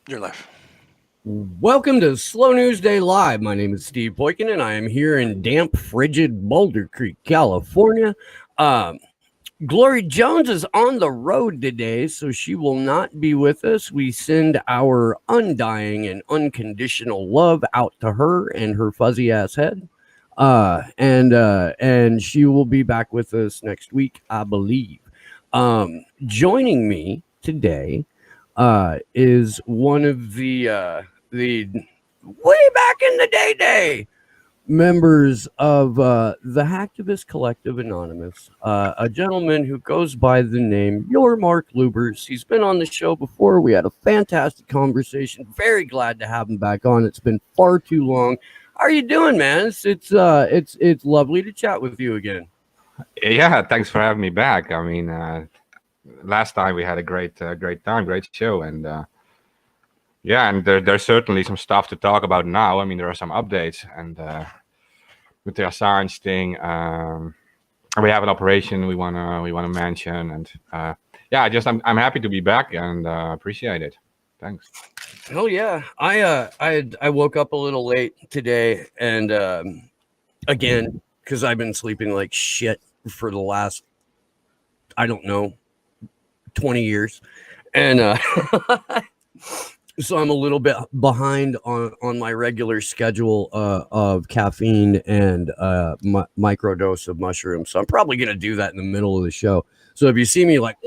You're live. Welcome to Slow News Day Live. My name is Steve Boykin, and I am here in damp, frigid Boulder Creek, California. Glory Jones is on the road today, so she will not be with us. We send our undying and unconditional love out to her and her fuzzy ass head. And she will be back with us next week, I believe. Joining me today is one of the way back in the day members of the Hacktivist Collective Anonymous, a gentleman who goes by the name Your Mark Lubbers. He's been on the show before. We had a fantastic conversation. Very glad to have him back on. It's been far too long. How are you doing, man? It's lovely to chat with you again. Yeah, thanks for having me back. I mean, last time we had a great time, great show, and yeah, and there's certainly some stuff to talk about now. I mean, there are some updates, and with the Assange thing, we have an operation we wanna mention, and yeah, I'm happy to be back and appreciate it. Thanks. Oh yeah, I woke up a little late today, and again, because I've been sleeping like shit for the last, I don't know, 20 years, and so I'm a little bit behind on my regular schedule of caffeine and microdose of mushrooms. So I'm probably gonna do that in the middle of the show. So if you see me like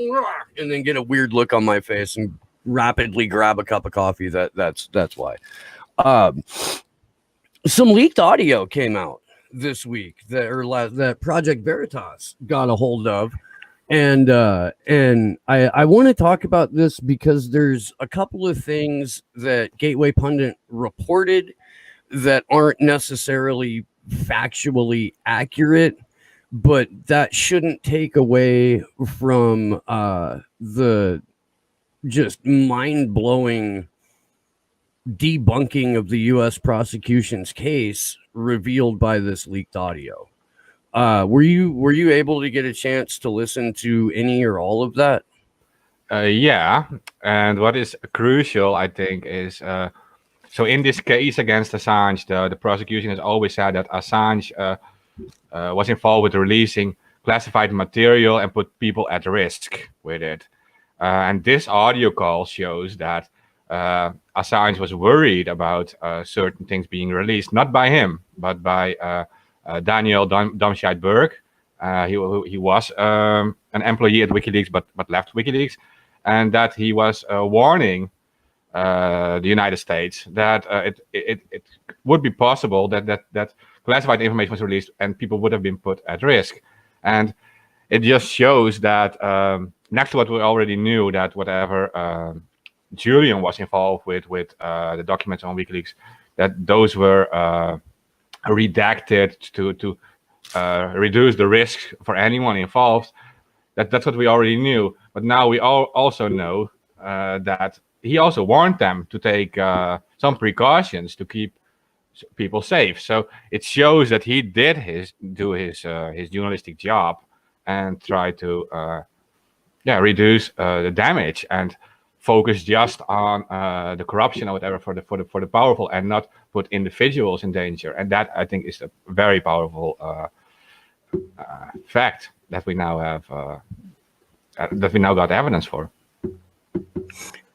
and then get a weird look on my face and rapidly grab a cup of coffee, that's why. Some leaked audio came out this week that Project Veritas got a hold of. And I want to talk about this because there's a couple of things that Gateway Pundit reported that aren't necessarily factually accurate, but that shouldn't take away from the just mind-blowing debunking of the U.S. prosecution's case revealed by this leaked audio. Were you able to get a chance to listen to any or all of that? Yeah, and what is crucial, I think, is so in this case against Assange, the prosecution has always said that Assange was involved with releasing classified material and put people at risk with it. And this audio call shows that Assange was worried about certain things being released, not by him, but by Daniel Domscheit-Berg. He was an employee at WikiLeaks, but left WikiLeaks, and that he was warning the United States that it would be possible that classified information was released and people would have been put at risk. And it just shows that next to what we already knew, that whatever Julian was involved with the documents on WikiLeaks, that those were redacted to reduce the risk for anyone involved. That's what we already knew. But now we also know that he also warned them to take some precautions to keep people safe. So it shows that he did do his journalistic job and try to reduce the damage and focus just on the corruption or whatever for the powerful, and not put individuals in danger. And that, I think, is a very powerful fact that we now have got evidence for.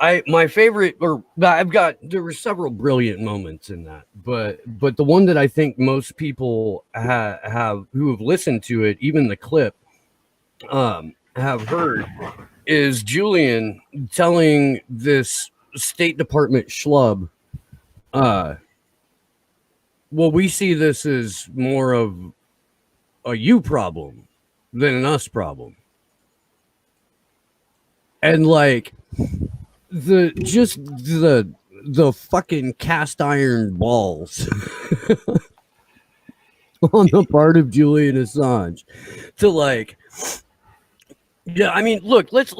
My favorite, there were several brilliant moments in that, but the one that I think most people have who have listened to it, even the clip, have heard, is Julian telling this State Department schlub, well, we see this as more of a you problem than an us problem. And like the fucking cast iron balls on the part of Julian Assange to like, yeah, I mean, look, let's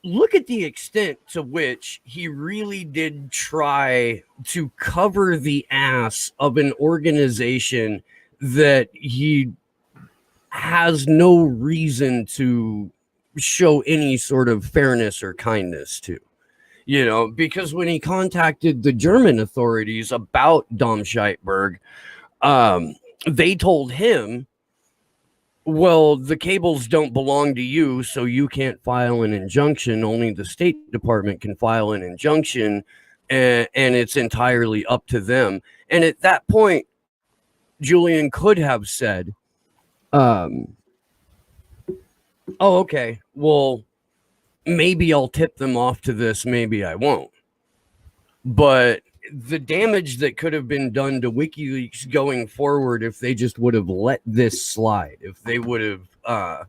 look at the extent to which he really did try to cover the ass of an organization that he has no reason to show any sort of fairness or kindness to. because when he contacted the German authorities about Dom Scheitberg, they told him, well, the cables don't belong to you, so you can't file an injunction. Only the State Department can file an injunction, and it's entirely up to them. And at that point, Julian could have said, oh, okay, well, maybe I'll tip them off to this, maybe I won't. But the damage that could have been done to WikiLeaks going forward, if they just would have let this slide, if they would have,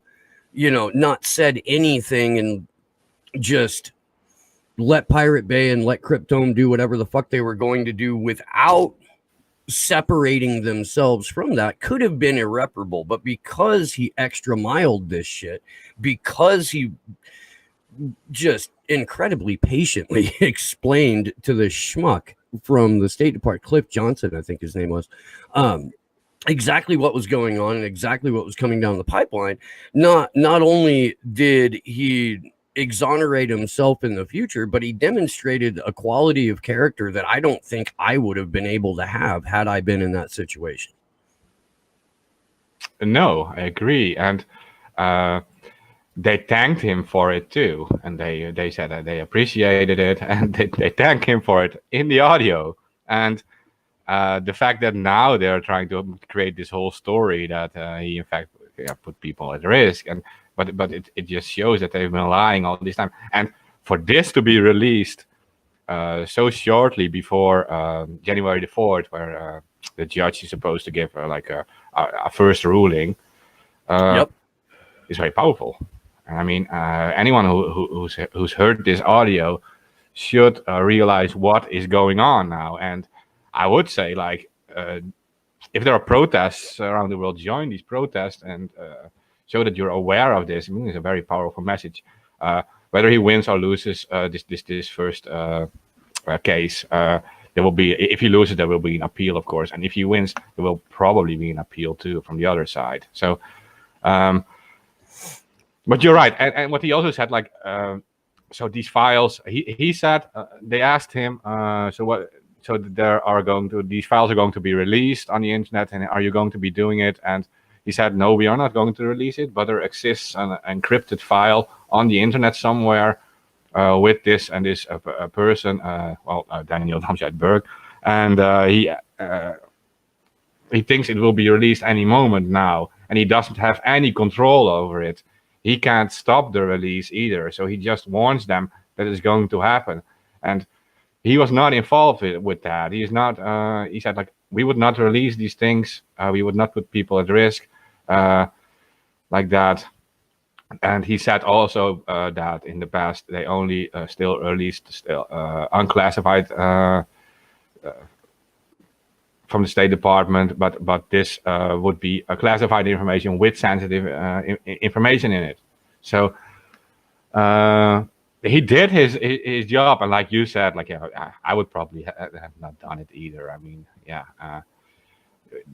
not said anything and just let Pirate Bay and let Cryptome do whatever the fuck they were going to do without separating themselves from that, could have been irreparable. But because he extra miled this shit, because he just incredibly patiently explained to the schmuck from the State Department, Cliff Johnson, I think his name was, exactly what was going on and exactly what was coming down the pipeline. Not only did he exonerate himself in the future, but he demonstrated a quality of character that I don't think I would have been able to have had I been in that situation. No, I agree. And they thanked him for it too, and they said that they appreciated it, and they thanked him for it in the audio. And the fact that now they're trying to create this whole story that he in fact put people at risk, but it just shows that they've been lying all this time. And for this to be released so shortly before January the 4th, where the judge is supposed to give a first ruling, is very powerful. I mean, anyone who's heard this audio should realize what is going on now. And I would say, if there are protests around the world, join these protests and show that you're aware of this. I mean, it's a very powerful message. Whether he wins or loses this first case, there will be. If he loses, there will be an appeal, of course. And if he wins, there will probably be an appeal too from the other side. So. But you're right, and what he also said, so these files, he said they asked him, so these files are going to be released on the internet, and are you going to be doing it? And he said, no, we are not going to release it, but there exists an encrypted file on the internet somewhere with this and this person, Daniel Damscheid-Berg, and he thinks it will be released any moment now, and he doesn't have any control over it. He can't stop the release either, so he just warns them that it's going to happen. And he was not involved with that. He is not. He said, we would not release these things. We would not put people at risk like that. And he said also that in the past they only still released unclassified from the State Department, but this would be a classified information with sensitive information in it. So he did his job, and like you said, I would probably have not done it either. I mean,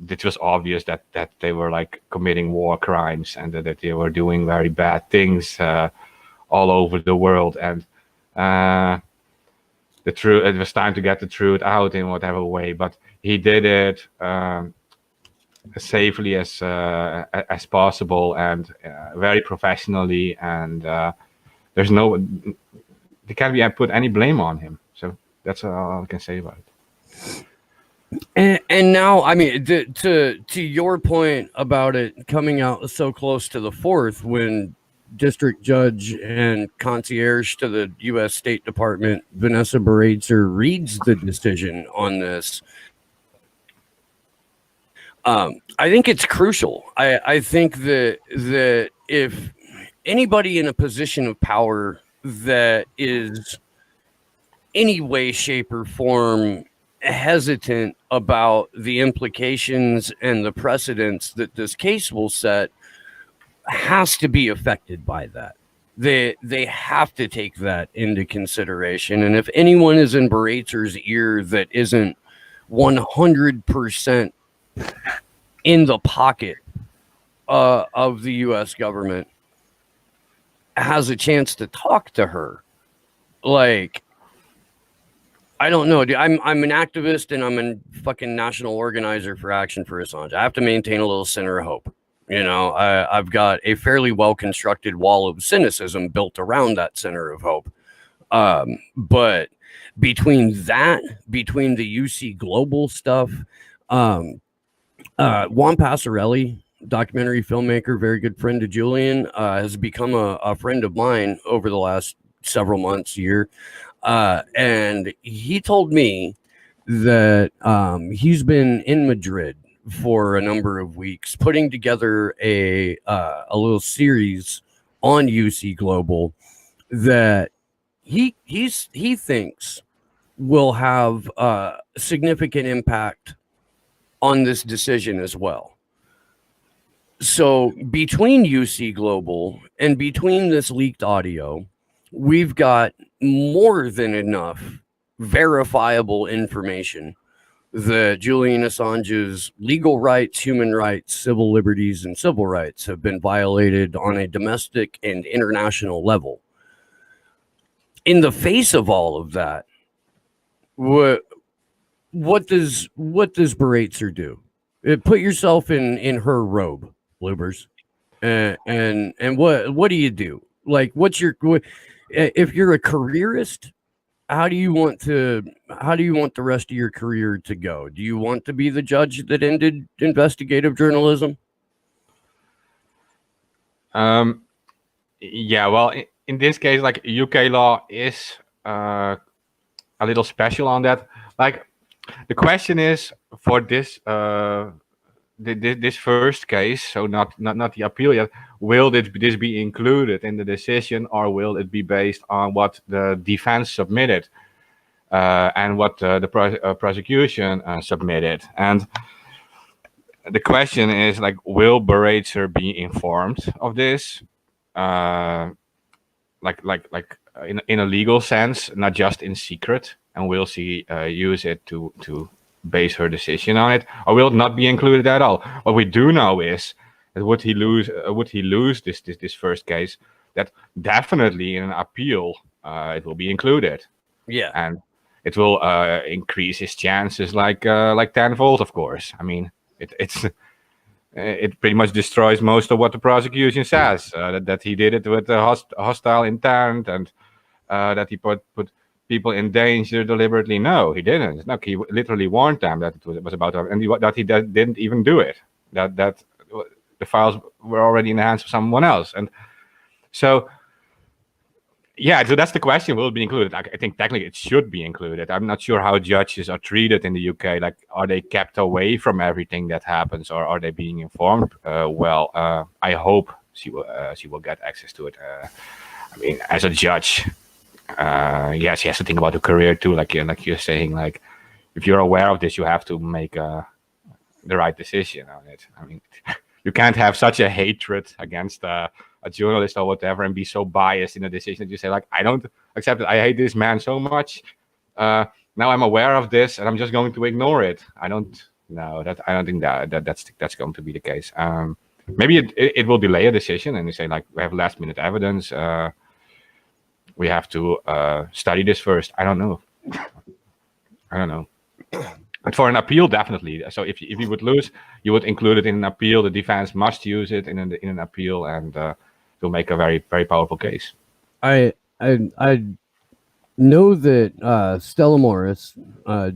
it was obvious that they were committing war crimes and that they were doing very bad things all over the world, and the truth. It was time to get the truth out in whatever way, but he did it as safely as possible and very professionally, and they can't be put any blame on him. So that's all I can say about it. And now, I mean, to your point about it coming out so close to the 4th, when District Judge and concierge to the U.S. State Department, Vanessa Bareitzer, reads the decision on this, I think it's crucial. I think that if anybody in a position of power that is any way, shape, or form hesitant about the implications and the precedents that this case will set has to be affected by that. They have to take that into consideration. And if anyone is in Bareitzer's ear that isn't 100% in the pocket of the U.S. government, has a chance to talk to her, I don't know, dude. I'm an activist and I'm a fucking national organizer for Action for Assange. I have to maintain a little center of hope. I've got a fairly well constructed wall of cynicism built around that center of hope. But between the UC Global stuff, um, Juan Passarelli, documentary filmmaker, very good friend to Julian, has become a friend of mine over the last several months, year. And he told me that he's been in Madrid for a number of weeks, putting together a little series on UC Global that he thinks will have significant impact on this decision as well. So between UC Global and between this leaked audio, we've got more than enough verifiable information that Julian Assange's legal rights, human rights, civil liberties, and civil rights have been violated on a domestic and international level. In the face of all of that, what does Beratzer do? Put yourself in her robe, Lubbers, and what do you do? Like, if you're a careerist? How do you want the rest of your career to go? Do you want to be the judge that ended investigative journalism? Yeah, well, in this case, like UK law is a little special on that. Like, the question is for this this first case, so not the appeal yet. Will this be included in the decision, or will it be based on what the defense submitted and what the prosecution submitted? And the question is, like, will Beratzer be informed of this? In a legal sense, not just in secret, and will she use it to base her decision on it, or will it not be included at all? What we do know is that would he lose this first case, that definitely in an appeal it will be included. Yeah, and it will increase his chances like tenfold. Of course, I mean it pretty much destroys most of what the prosecution says, that he did it with a hostile intent, and that he put people in danger deliberately. No, he didn't. No, he literally warned them that it was about them, and that he didn't even do it. That the files were already in the hands of someone else. And so, yeah, so that's the question. Will it be included? I think technically it should be included. I'm not sure how judges are treated in the UK. Like, are they kept away from everything that happens, or are they being informed? I hope she will get access to it. I mean, as a judge, yes, she has to think about her career too. Like you're saying, like, if you're aware of this, you have to make the right decision on it. I mean, you can't have such a hatred against a journalist or whatever and be so biased in a decision that you say, like, I don't accept it. I hate this man so much. Now I'm aware of this, and I'm just going to ignore it. I don't think that's going to be the case. Maybe it will delay a decision, and they say, like, we have last minute evidence. We have to study this first. I don't know. But for an appeal, definitely. So if you would lose, you would include it in an appeal. The defense must use it in an appeal, and will make a very, very powerful case. I know that Stella Morris,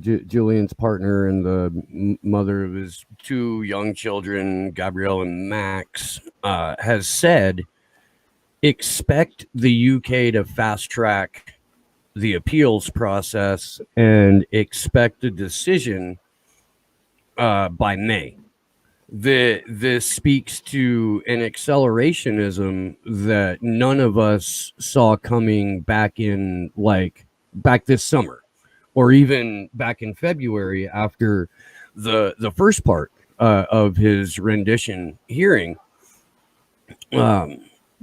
Julian's partner and the mother of his two young children, Gabrielle and Max, has said, expect the UK to fast track the appeals process and expect a decision by May. This speaks to an accelerationism that none of us saw coming back this summer, or even back in February after the first part of his rendition hearing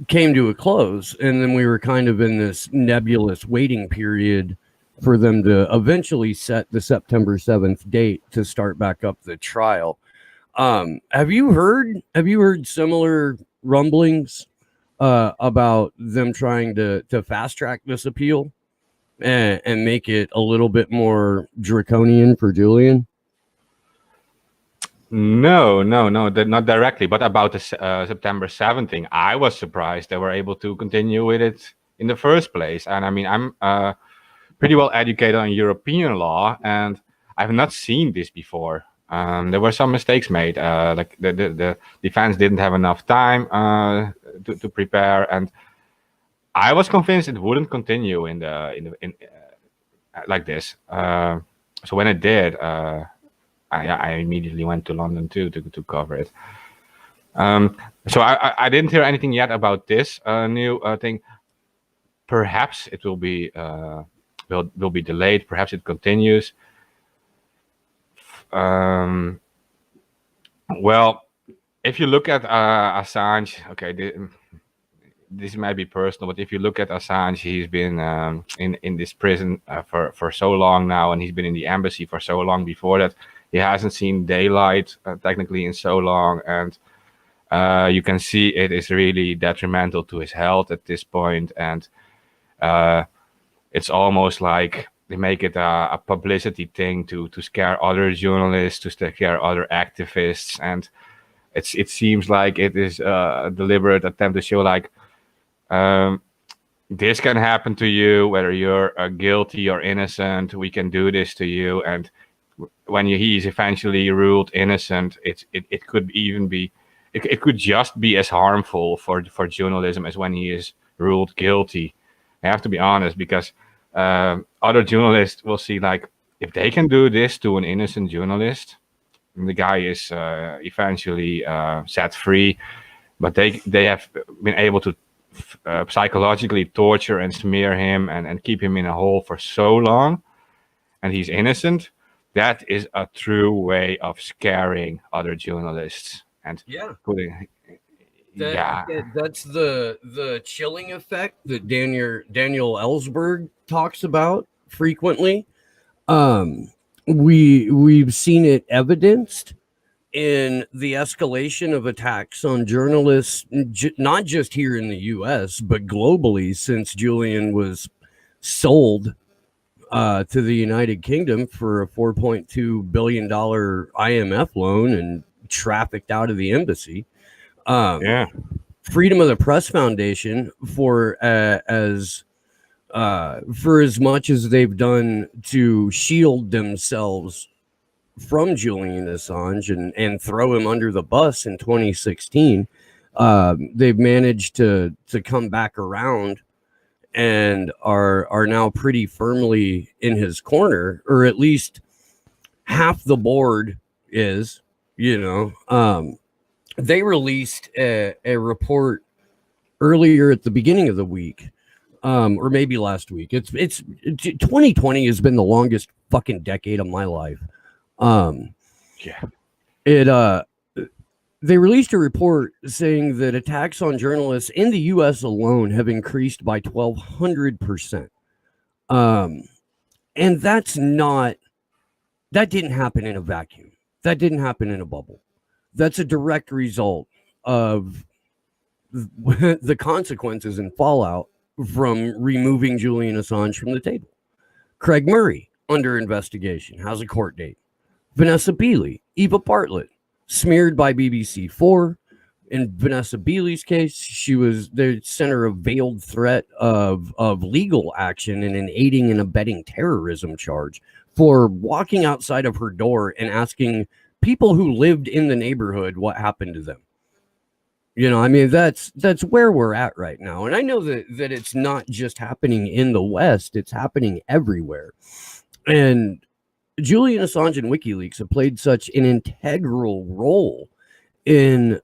came to a close, and then we were kind of in this nebulous waiting period for them to eventually set the September 7th date to start back up the trial. Have you heard similar rumblings about them trying to fast track this appeal? and make it a little bit more draconian for Julian? No, no, no, not directly. But about the September 7th thing, I was surprised they were able to continue with it in the first place. And I mean, I'm pretty well educated on European law, and I've not seen this before. There were some mistakes made. Like the defense didn't have enough time to prepare, and I was convinced it wouldn't continue in like this. So when it did, I immediately went to London too to cover it. So I didn't hear anything yet about this new thing. Perhaps it will be delayed. Perhaps it continues. Um, well, if you look at Assange, okay, this might be personal, but if you look at Assange, he's been in this prison for so long now, and he's been in the embassy for so long before that. He hasn't seen daylight technically in so long, and you can see it is really detrimental to his health at this point, and it's almost like they make it a publicity thing to scare other journalists, to scare other activists, and it seems like it is a deliberate attempt to show like this can happen to you, whether you're guilty or innocent. We can do this to you, and when he's eventually ruled innocent, it could even be it could just be as harmful for journalism as when he is ruled guilty. I have to be honest, because other journalists will see like if they can do this to an innocent journalist, the guy is eventually set free, but they have been able to psychologically torture and smear him and keep him in a hole for so long, and he's innocent. That is a true way of scaring other journalists and Yeah. putting. Yeah, That's the chilling effect that Daniel Ellsberg talks about frequently. Um, we've seen it evidenced in the escalation of attacks on journalists, not just here in the U.S. but globally, since Julian was sold to the United Kingdom for a $4.2 billion IMF loan and trafficked out of the embassy. Um, yeah, Freedom of the Press Foundation, for as much as they've done to shield themselves from Julian Assange and throw him under the bus in 2016, they've managed to come back around and are now pretty firmly in his corner, or at least half the board is. They released a report earlier at the beginning of the week, or maybe last week. It's 2020 has been the longest fucking decade of my life. yeah, It They released a report saying that attacks on journalists in the U.S. alone have increased by 1,200%. And that didn't happen in a vacuum. That didn't happen in a bubble. That's a direct result of the consequences and fallout from removing Julian Assange from the table. Craig Murray under investigation, has a court date. Vanessa Beeley, Eva Bartlett, smeared by BBC4. In Vanessa Beeley's case, she was the center of veiled threat of legal action and an aiding and abetting terrorism charge for walking outside of her door and asking people who lived in the neighborhood what happened to them. I mean, that's where we're at right now. And I know that it's not just happening in the West, it's happening everywhere. And Julian Assange and WikiLeaks have played such an integral role in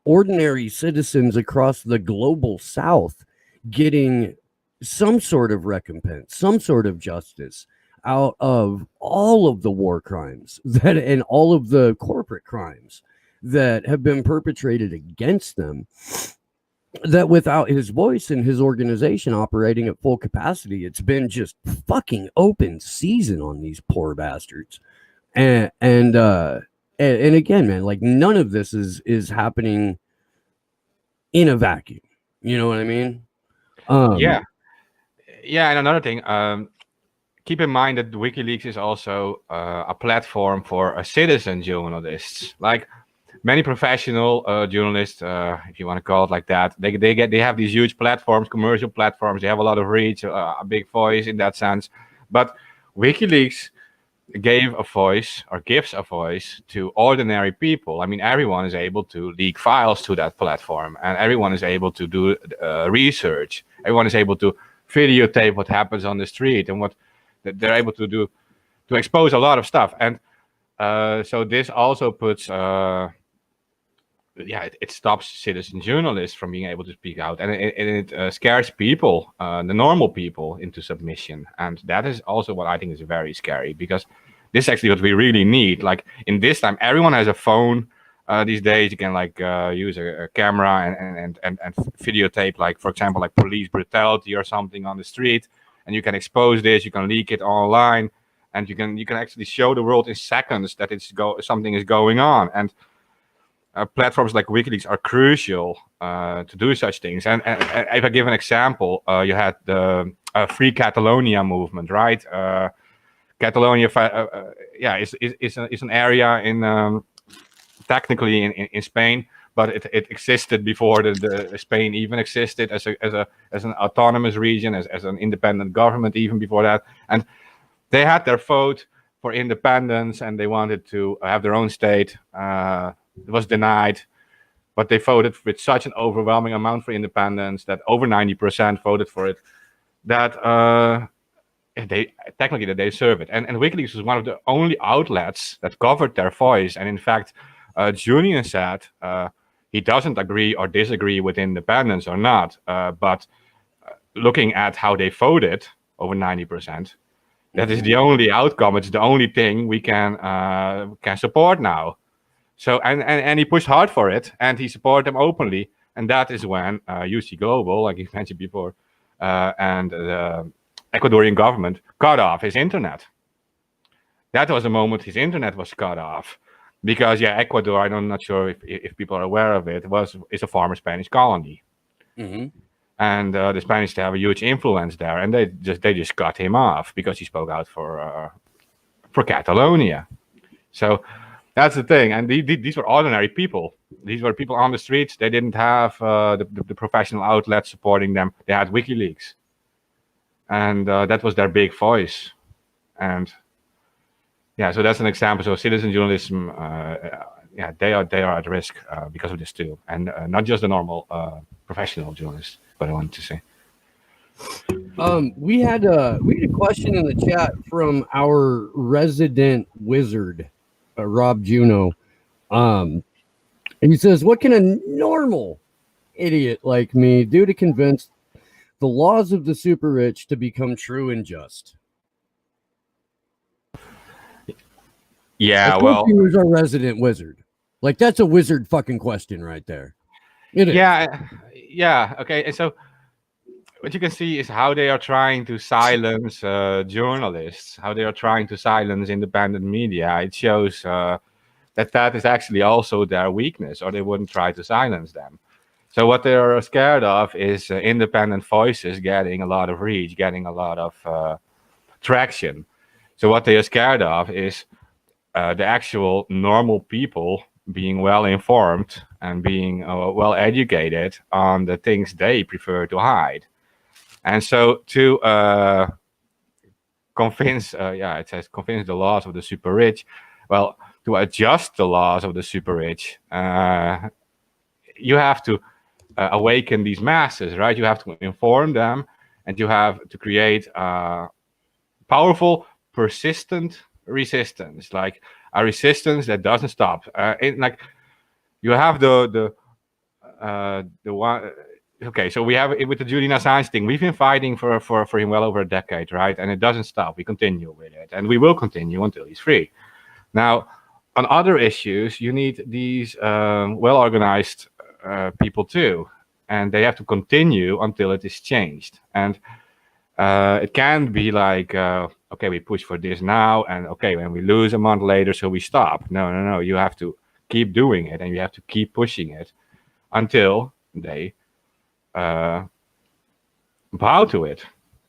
ordinary citizens across the global South getting some sort of recompense, some sort of justice out of all of the war crimes and all of the corporate crimes that have been perpetrated against them, that without his voice and his organization operating at full capacity, it's been just fucking open season on these poor bastards. And again, man, like none of this is happening in a vacuum. You know what I mean? yeah, yeah. And another thing, keep in mind that WikiLeaks is also a platform for citizen journalists. Like many professional journalists, if you want to call it like that, they have these huge platforms, commercial platforms. They have a lot of reach, a big voice in that sense. But WikiLeaks gave a voice or gives a voice to ordinary people. I mean, everyone is able to leak files to that platform, and everyone is able to do research. Everyone is able to videotape what happens on the street and what they're able to do to expose a lot of stuff. And so this also puts it stops citizen journalists from being able to speak out, and it scares people, the normal people, into submission. And that is also what I think is very scary, because this is actually what we really need. Like in this time, everyone has a phone these days. You can like use a camera and videotape, like for example, like police brutality or something on the street, and you can expose this. You can leak it online, and you can actually show the world in seconds that something is going on. And platforms like WikiLeaks are crucial to do such things. And if I give an example, you had the Free Catalonia movement, right? Catalonia, is an area in technically in Spain, but it existed before the Spain even existed as an autonomous region, as an independent government even before that. And they had their vote for independence, and they wanted to have their own state. It was denied, but they voted with such an overwhelming amount for independence that over 90% voted for it. That they deserve it. And WikiLeaks was one of the only outlets that covered their voice. And in fact, Julian said he doesn't agree or disagree with independence or not, but looking at how they voted, over 90%, that is the only outcome. It's the only thing we can support now. So and he pushed hard for it, and he supported them openly. And that is when UC Global, like you mentioned before, and the Ecuadorian government cut off his internet. That was the moment his internet was cut off, because Ecuador, I'm not sure if people are aware of it, is a former Spanish colony, and the Spanish have a huge influence there, and they just cut him off because he spoke out for Catalonia. So that's the thing. And these were ordinary people. These were people on the streets. They didn't have the professional outlets supporting them. They had WikiLeaks, and that was their big voice. And so that's an example. So citizen journalism, they are at risk because of this too, and not just the normal professional journalists. What I wanted to say. We had a question in the chat from our resident wizard, Rob Juno. And he says, what can a normal idiot like me do to convince the laws of the super rich to become true and just? Yeah, he was our resident wizard. Like, that's a wizard fucking question right there. It is. Yeah. Okay. And so what you can see is how they are trying to silence journalists, how they are trying to silence independent media. It shows that is actually also their weakness, or they wouldn't try to silence them. So what they are scared of is independent voices getting a lot of reach, getting a lot of traction. So what they are scared of is the actual normal people being well informed and being well educated on the things they prefer to hide. And so to convince, it says convince the laws of the super rich. Well, to adjust the laws of the super rich, you have to awaken these masses, right? You have to inform them, and you have to create powerful, persistent resistance, like a resistance that doesn't stop. Like you have the one. Okay, so we have it with the Julian Assange thing. We've been fighting for him well over a decade, right? And it doesn't stop. We continue with it, and we will continue until he's free. Now, on other issues, you need these well-organized people too, and they have to continue until it is changed. And it can't be like, okay, we push for this now, and okay, when we lose a month later, so we stop. No. You have to keep doing it, and you have to keep pushing it until they bow to it.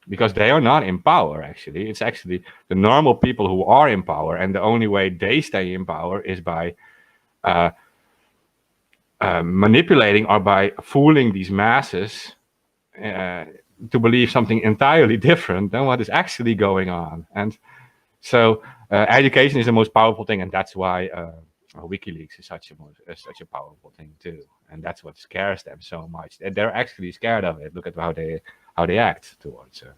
because they are not in power. Actually, it's actually the normal people who are in power, and the only way they stay in power is by uh, manipulating or by fooling these masses uh, to believe something entirely different than what is actually going on. And so, education is the most powerful thing, and that's why WikiLeaks is such a powerful thing too. And that's what scares them so much. They're actually scared of it. Look at how they act towards it.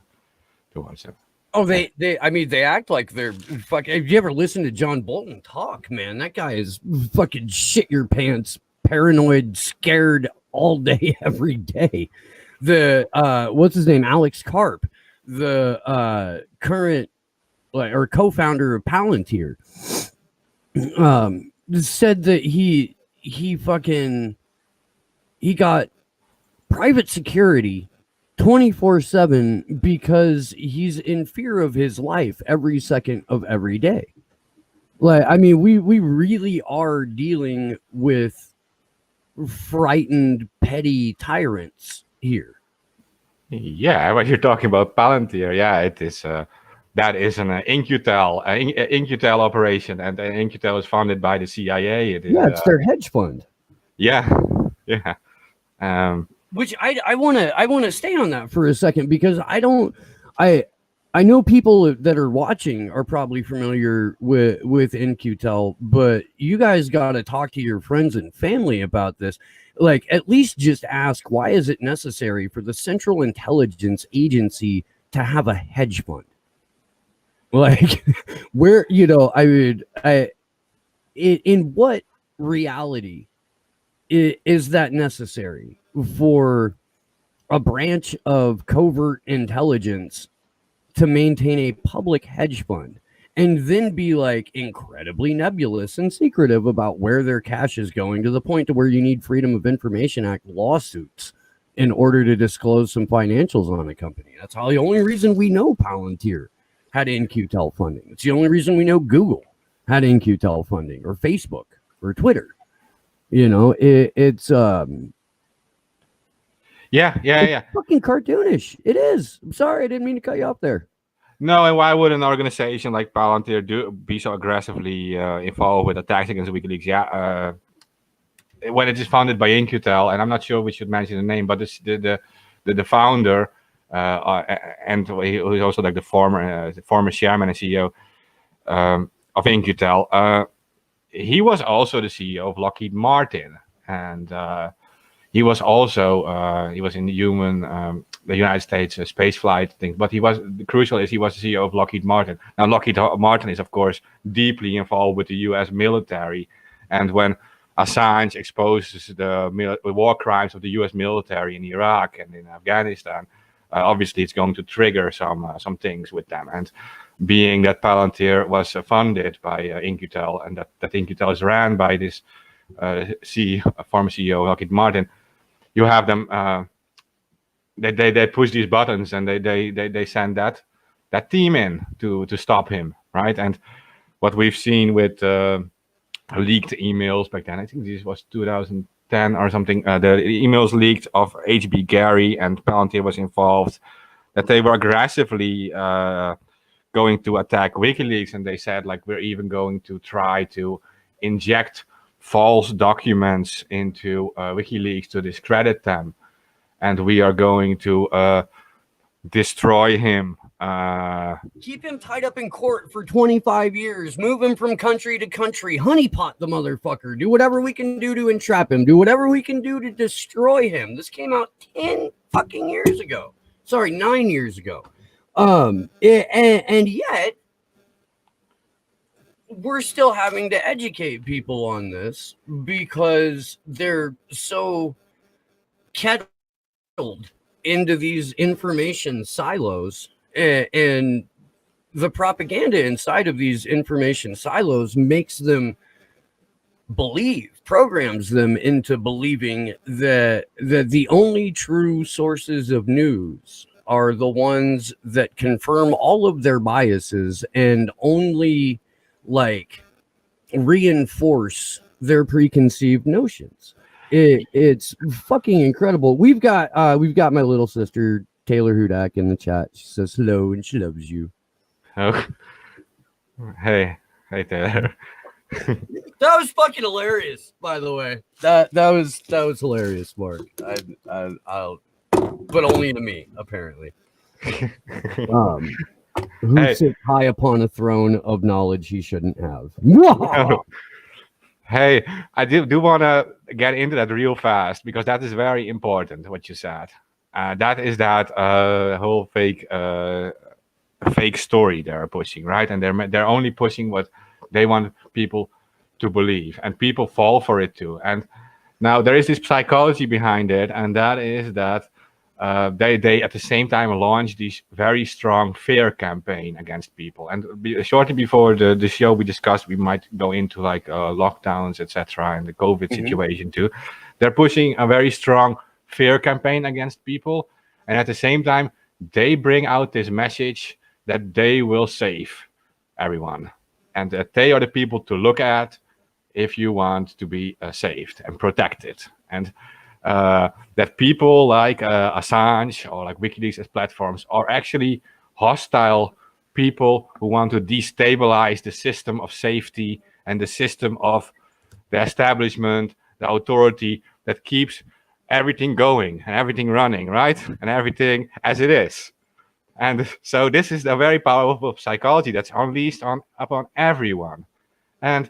Oh, I mean, they act like they're fucking. Have you ever listened to John Bolton talk, man? That guy is fucking shit your pants, paranoid, scared all day, every day. The what's his name? Alex Karp, the current or co-founder of Palantir, said that he got private security 24/7 because he's in fear of his life every second of every day. Like, I mean, we really are dealing with frightened, petty tyrants here. Yeah, what you're talking about, Palantir, yeah, it is. That is an Incutel operation, and Incutel is funded by the CIA. It is, it's their hedge fund. Yeah, yeah. Which I want to stay on that for a second, because I know people that are watching are probably familiar with Incutel, but you guys got to talk to your friends and family about this. Like, at least just ask, why is it necessary for the Central Intelligence Agency to have a hedge fund? Like, where, in what reality is that necessary for a branch of covert intelligence to maintain a public hedge fund and then be like incredibly nebulous and secretive about where their cash is going, to the point to where you need Freedom of Information Act lawsuits in order to disclose some financials on a company? That's the only reason we know Palantir had Incutel funding. It's the only reason we know Google had Incutel funding, or Facebook, or Twitter. It's fucking cartoonish. It is. I'm sorry, I didn't mean to cut you off there. No, and why would an organization like Palantir be so aggressively involved with attacks against WikiLeaks? Yeah, when it is founded by Incutel, and I'm not sure we should mention the name, but the founder and who is also like the former chairman and CEO of Incutel. He was also the CEO of Lockheed Martin, and he was also he was in the United States space flight thing. But he was crucial is he was the CEO of Lockheed Martin. Now Lockheed Martin is of course deeply involved with the U.S. military, and when Assange exposes the war crimes of the U.S. military in Iraq and in Afghanistan, obviously it's going to trigger some things with them. And being that Palantir was funded by Incutel, and that Incutel is ran by this former CEO of Lockheed Martin, you have them. They push these buttons, and they send that team in to stop him, right? And what we've seen with leaked emails back then, I think this was 2010 or something. The emails leaked of H.B. Gary, and Palantir was involved. That they were aggressively going to attack WikiLeaks, and they said, like, we're even going to try to inject false documents into WikiLeaks to discredit them, and we are going to destroy him. Keep him tied up in court for 25 years, move him from country to country, honeypot the motherfucker, do whatever we can do to entrap him, do whatever we can do to destroy him. This came out 10 fucking years ago. Sorry, 9 years ago. And yet we're still having to educate people on this because they're so kettled into these information silos, and the propaganda inside of these information silos makes them programs them into believing that the only true sources of news are the ones that confirm all of their biases and only like reinforce their preconceived notions. It's fucking incredible. We've got my little sister Taylor Hudak in the chat. She says hello and she loves you. Oh, hey, hey Taylor. That was fucking hilarious, by the way. That was hilarious, Mark. I'll, but only to me, apparently. Um, who Hey, sits high upon a throne of knowledge he shouldn't have? hey, I do want to get into that real fast because that is very important. What you said, that is that whole fake story they're pushing, right? And they're only pushing what they want people to believe, and people fall for it too. And now there is this psychology behind it, and that is that they at the same time launch this very strong fear campaign against people. And shortly before the show, we discussed we might go into like lockdowns, etc., and the COVID situation too. They're pushing a very strong fear campaign against people, and at the same time, they bring out this message that they will save everyone, and that they are the people to look at if you want to be saved and protected. And that people like Assange or like WikiLeaks as platforms are actually hostile people who want to destabilize the system of safety and the system of the establishment, the authority that keeps everything going and everything running, right? And everything as it is. And so this is a very powerful psychology that's unleashed upon everyone. And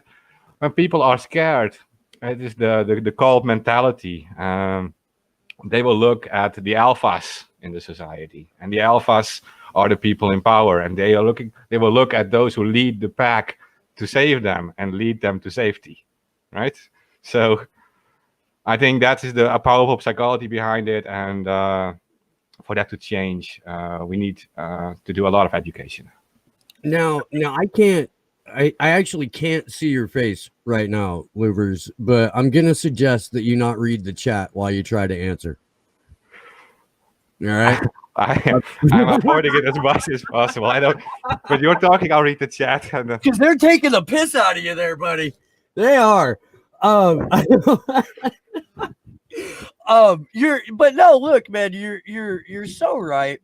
when people are scared, it is the cult mentality. They will look at the alphas in the society, and the alphas are the people in power, and they will look at those who lead the pack to save them and lead them to safety, right? So I think that is a powerful psychology behind it, and for that to change, we need to do a lot of education. Now I can't. I actually can't see your face right now, Lubbers, but I'm gonna suggest that you not read the chat while you try to answer. All right. I'm avoiding it as much as possible. I don't, but you're talking. I'll read the chat. And Because they're taking the piss out of you there, buddy. They are. But no, look, man, you're so right.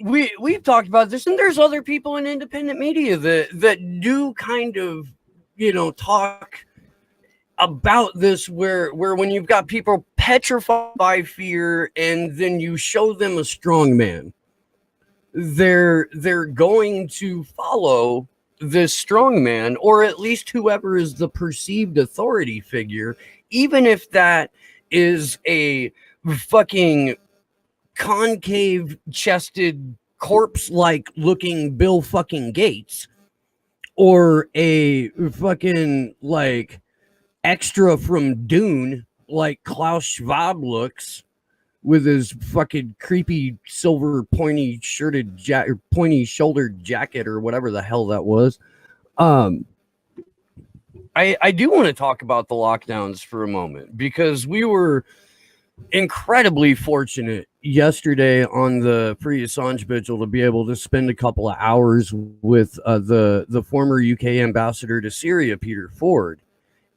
We've talked about this, and there's other people in independent media that do kind of, talk about this where when you've got people petrified by fear and then you show them a strong man, they're going to follow this strong man, or at least whoever is the perceived authority figure, even if that is a fucking concave chested corpse like looking Bill fucking Gates, or a fucking like extra from Dune like Klaus Schwab looks with his fucking creepy silver pointy pointy shouldered jacket or whatever the hell that was. I do want to talk about the lockdowns for a moment, because we were incredibly fortunate yesterday on the Free Assange vigil to be able to spend a couple of hours with the former UK ambassador to Syria, Peter Ford.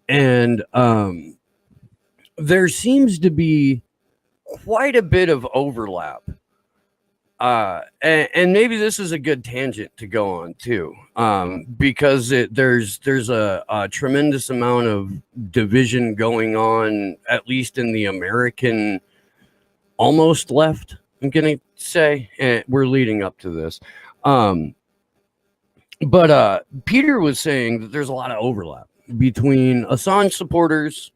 And there seems to be quite a bit of overlap. And maybe this is a good tangent to go on too, because there's a tremendous amount of division going on, at least in the American almost left. I'm gonna say, and we're leading up to this, but Peter was saying that there's a lot of overlap between Assange supporters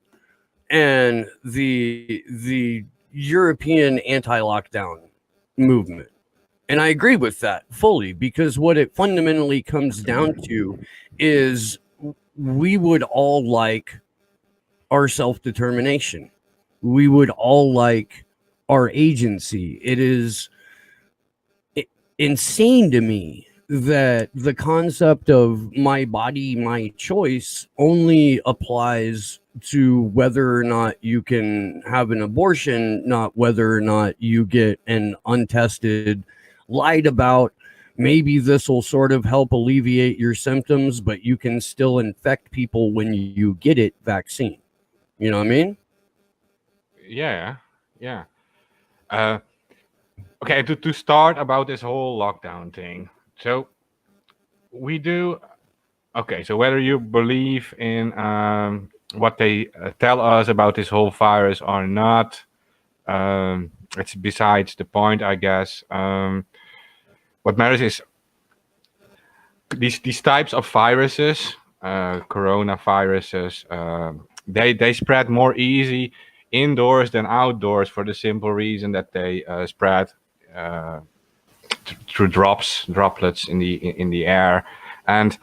and the European anti-lockdown movement. And I agree with that fully, because what it fundamentally comes down to is we would all like our self-determination. We would all like our agency. It is insane to me that the concept of my body, my choice only applies to whether or not you can have an abortion, not whether or not you get an untested, lied about, maybe this will sort of help alleviate your symptoms, but you can still infect people when you get it vaccine. You know what I mean? yeah, yeah. Uh, okay, to start about this whole lockdown thing. So we do. Okay, so whether you believe in what they tell us about this whole virus or not, it's besides the point, I guess. What matters is these types of viruses, coronaviruses, they spread more easy indoors than outdoors for the simple reason that they spread uh, through droplets in the air, and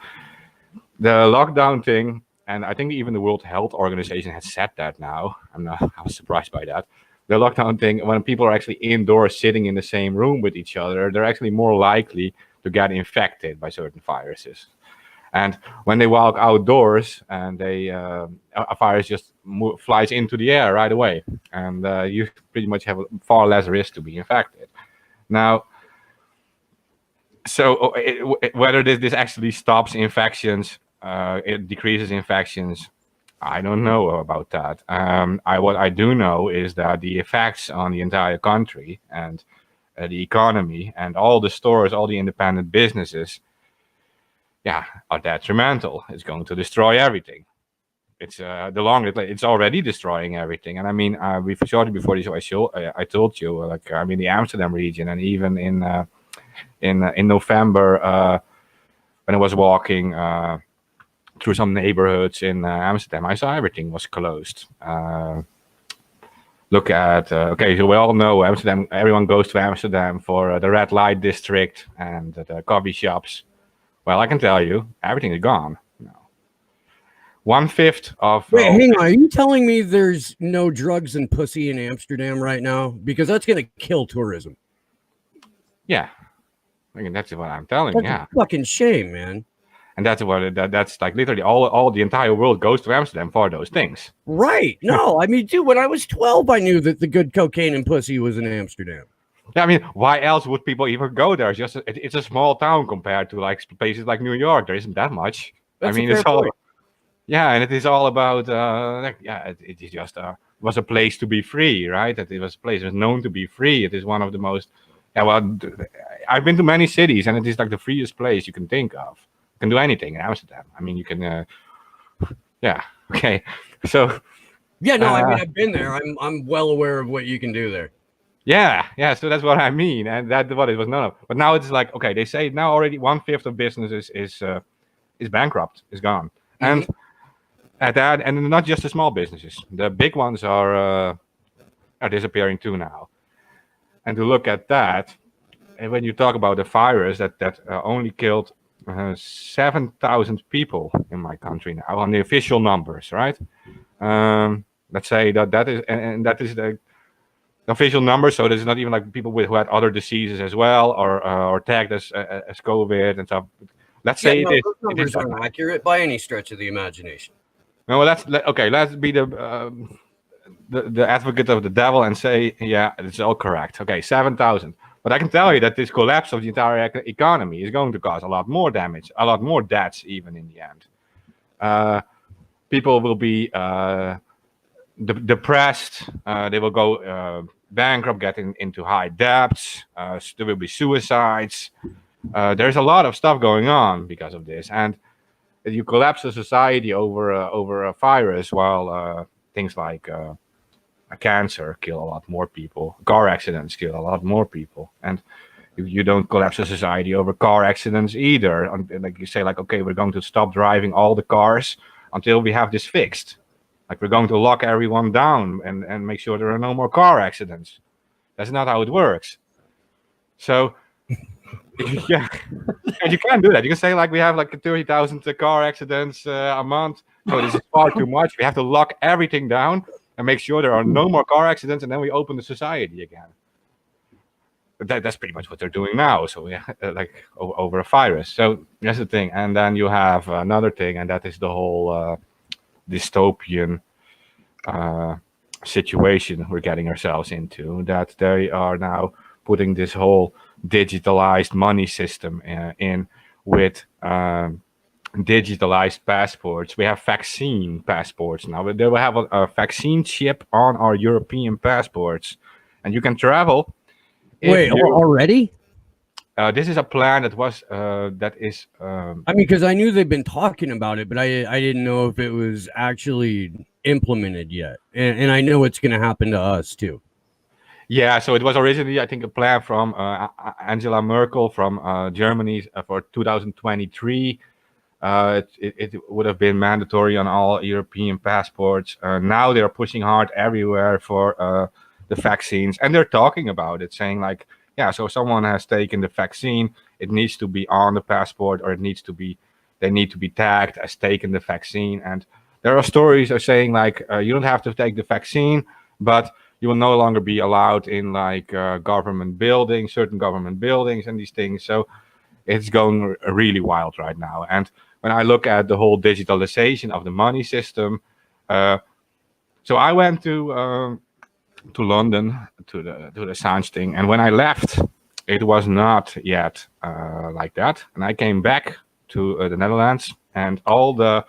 the lockdown thing. And I think even the World Health Organization has said that now. I was surprised by that. The lockdown thing, when people are actually indoors sitting in the same room with each other, they're actually more likely to get infected by certain viruses. And when they walk outdoors and a virus just flies into the air right away, and you pretty much have far less risk to be infected. Now, so whether this actually stops infections, it decreases infections, I don't know about that. What I do know is that the effects on the entire country and the economy and all the stores, all the independent businesses, yeah, are detrimental. It's going to destroy everything. It's the longer it's already destroying everything. And I mean, we shortly before this show, I told you, like I mean, the Amsterdam region, and even in November when I was walking through some neighborhoods in Amsterdam, I saw everything was closed. Look at okay, so we all know Amsterdam. Everyone goes to Amsterdam for the red light district and the coffee shops. Well, I can tell you, everything is gone. No. 1/5 of. Wait, hang on. Are you telling me there's no drugs and pussy in Amsterdam right now? Because that's going to kill tourism. Yeah, I mean that's what I'm telling. That's yeah, a fucking shame, man. And that's what that's like. Literally, all the entire world goes to Amsterdam for those things. Right? No, I mean, dude, when I was 12, I knew that the good cocaine and pussy was in Amsterdam. Yeah, I mean, why else would people even go there? It's a small town compared to like places like New York. There isn't that much. That's I mean, it's all. Yeah, and it is all about. It is just was a place to be free, right? That it was a place that was known to be free. It is one of the most. Yeah, well, I've been to many cities, and it is like the freest place you can think of. You can do anything in Amsterdam. I mean, you can. Yeah. Okay. So. Yeah. No. I mean, I've been there. I'm well aware of what you can do there. Yeah. So that's what I mean, and that's what it was none of. But now it's like, okay, they say now already 1/5 of businesses is bankrupt, is gone, and at that, and not just the small businesses, the big ones are disappearing too now. And to look at that, and when you talk about the virus that only killed 7,000 people in my country now on the official numbers, right? Let's say that is, and that is the official number. So there's not even like people who had other diseases as well, or tagged as COVID and stuff. Let's say those numbers aren't accurate by any stretch of the imagination. No, well, let's be the advocate of the devil and say, yeah, it's all correct. Okay, 7,000. But I can tell you that this collapse of the entire economy is going to cause a lot more damage, a lot more deaths, even in the end. People will be depressed. They will go bankrupt, getting into high debts. There will be suicides. There's a lot of stuff going on because of this, and you collapse a society over a virus, while things like cancer kill a lot more people, car accidents kill a lot more people, and you don't collapse a society over car accidents either. Like you say, like, okay, we're going to stop driving all the cars until we have this fixed. Like, we're going to lock everyone down and make sure there are no more car accidents. That's not how it works. So yeah, and you can't do that. You can say like we have like 30,000 car accidents a month, so this is far too much. We have to lock everything down and make sure there are no more car accidents, and then we open the society again. But that's pretty much what they're doing now. So yeah, like over a virus. So that's the thing. And then you have another thing, and that is the whole dystopian situation we're getting ourselves into. That they are now putting this whole digitalized money system in with digitalized passports. We have vaccine passports now. They will have a vaccine chip on our European passports, and you can travel if Wait, you. already? This is a plan that was I mean, because I knew they've been talking about it, but I didn't know if it was actually implemented yet. And I know it's going to happen to us too. Yeah, so it was originally, I think, a plan from Angela Merkel from Germany for 2023. It would have been mandatory on all European passports. Now they're pushing hard everywhere for the vaccines, and they're talking about it, saying like, yeah, so someone has taken the vaccine, it needs to be on the passport, or they need to be tagged as taken the vaccine. And there are stories of saying like, you don't have to take the vaccine, but you will no longer be allowed in like government buildings, certain government buildings, and these things. So it's going really wild right now. And when I look at the whole digitalization of the money system, so I went to London to the Assange thing, and when I left, it was not yet like that. And I came back to the Netherlands, and all the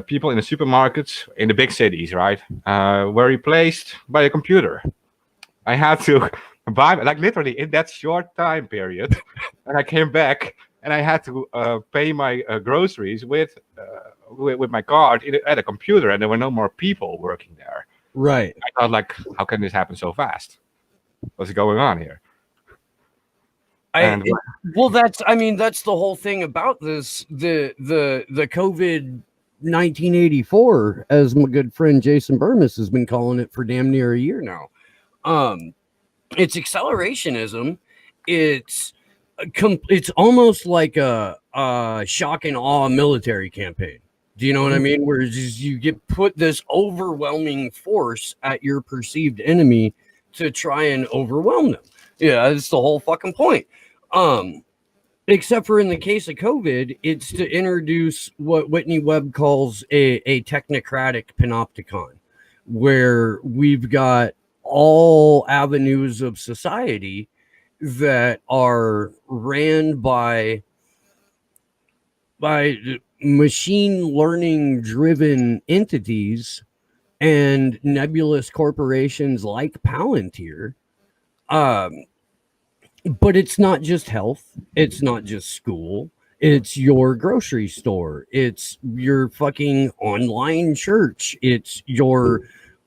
people in the supermarkets in the big cities, right, were replaced by a computer. I had to buy, like literally in that short time period, and I came back and I had to pay my groceries with my card at a computer, and there were no more people working there. Right. I thought, like, how can this happen so fast? What's going on here? Well, that's the whole thing about this. The COVID 1984, as my good friend Jason Burmis has been calling it for damn near a year now. It's accelerationism. It's almost like a shock and awe military campaign. Do you know what I mean? Where you get put this overwhelming force at your perceived enemy to try and overwhelm them. Yeah, that's the whole fucking point. Except for in the case of COVID, it's to introduce what Whitney Webb calls a technocratic panopticon, where we've got all avenues of society that are ran by machine learning driven entities and nebulous corporations like Palantir. But it's not just health, it's not just school, it's your grocery store, it's your fucking online church, it's your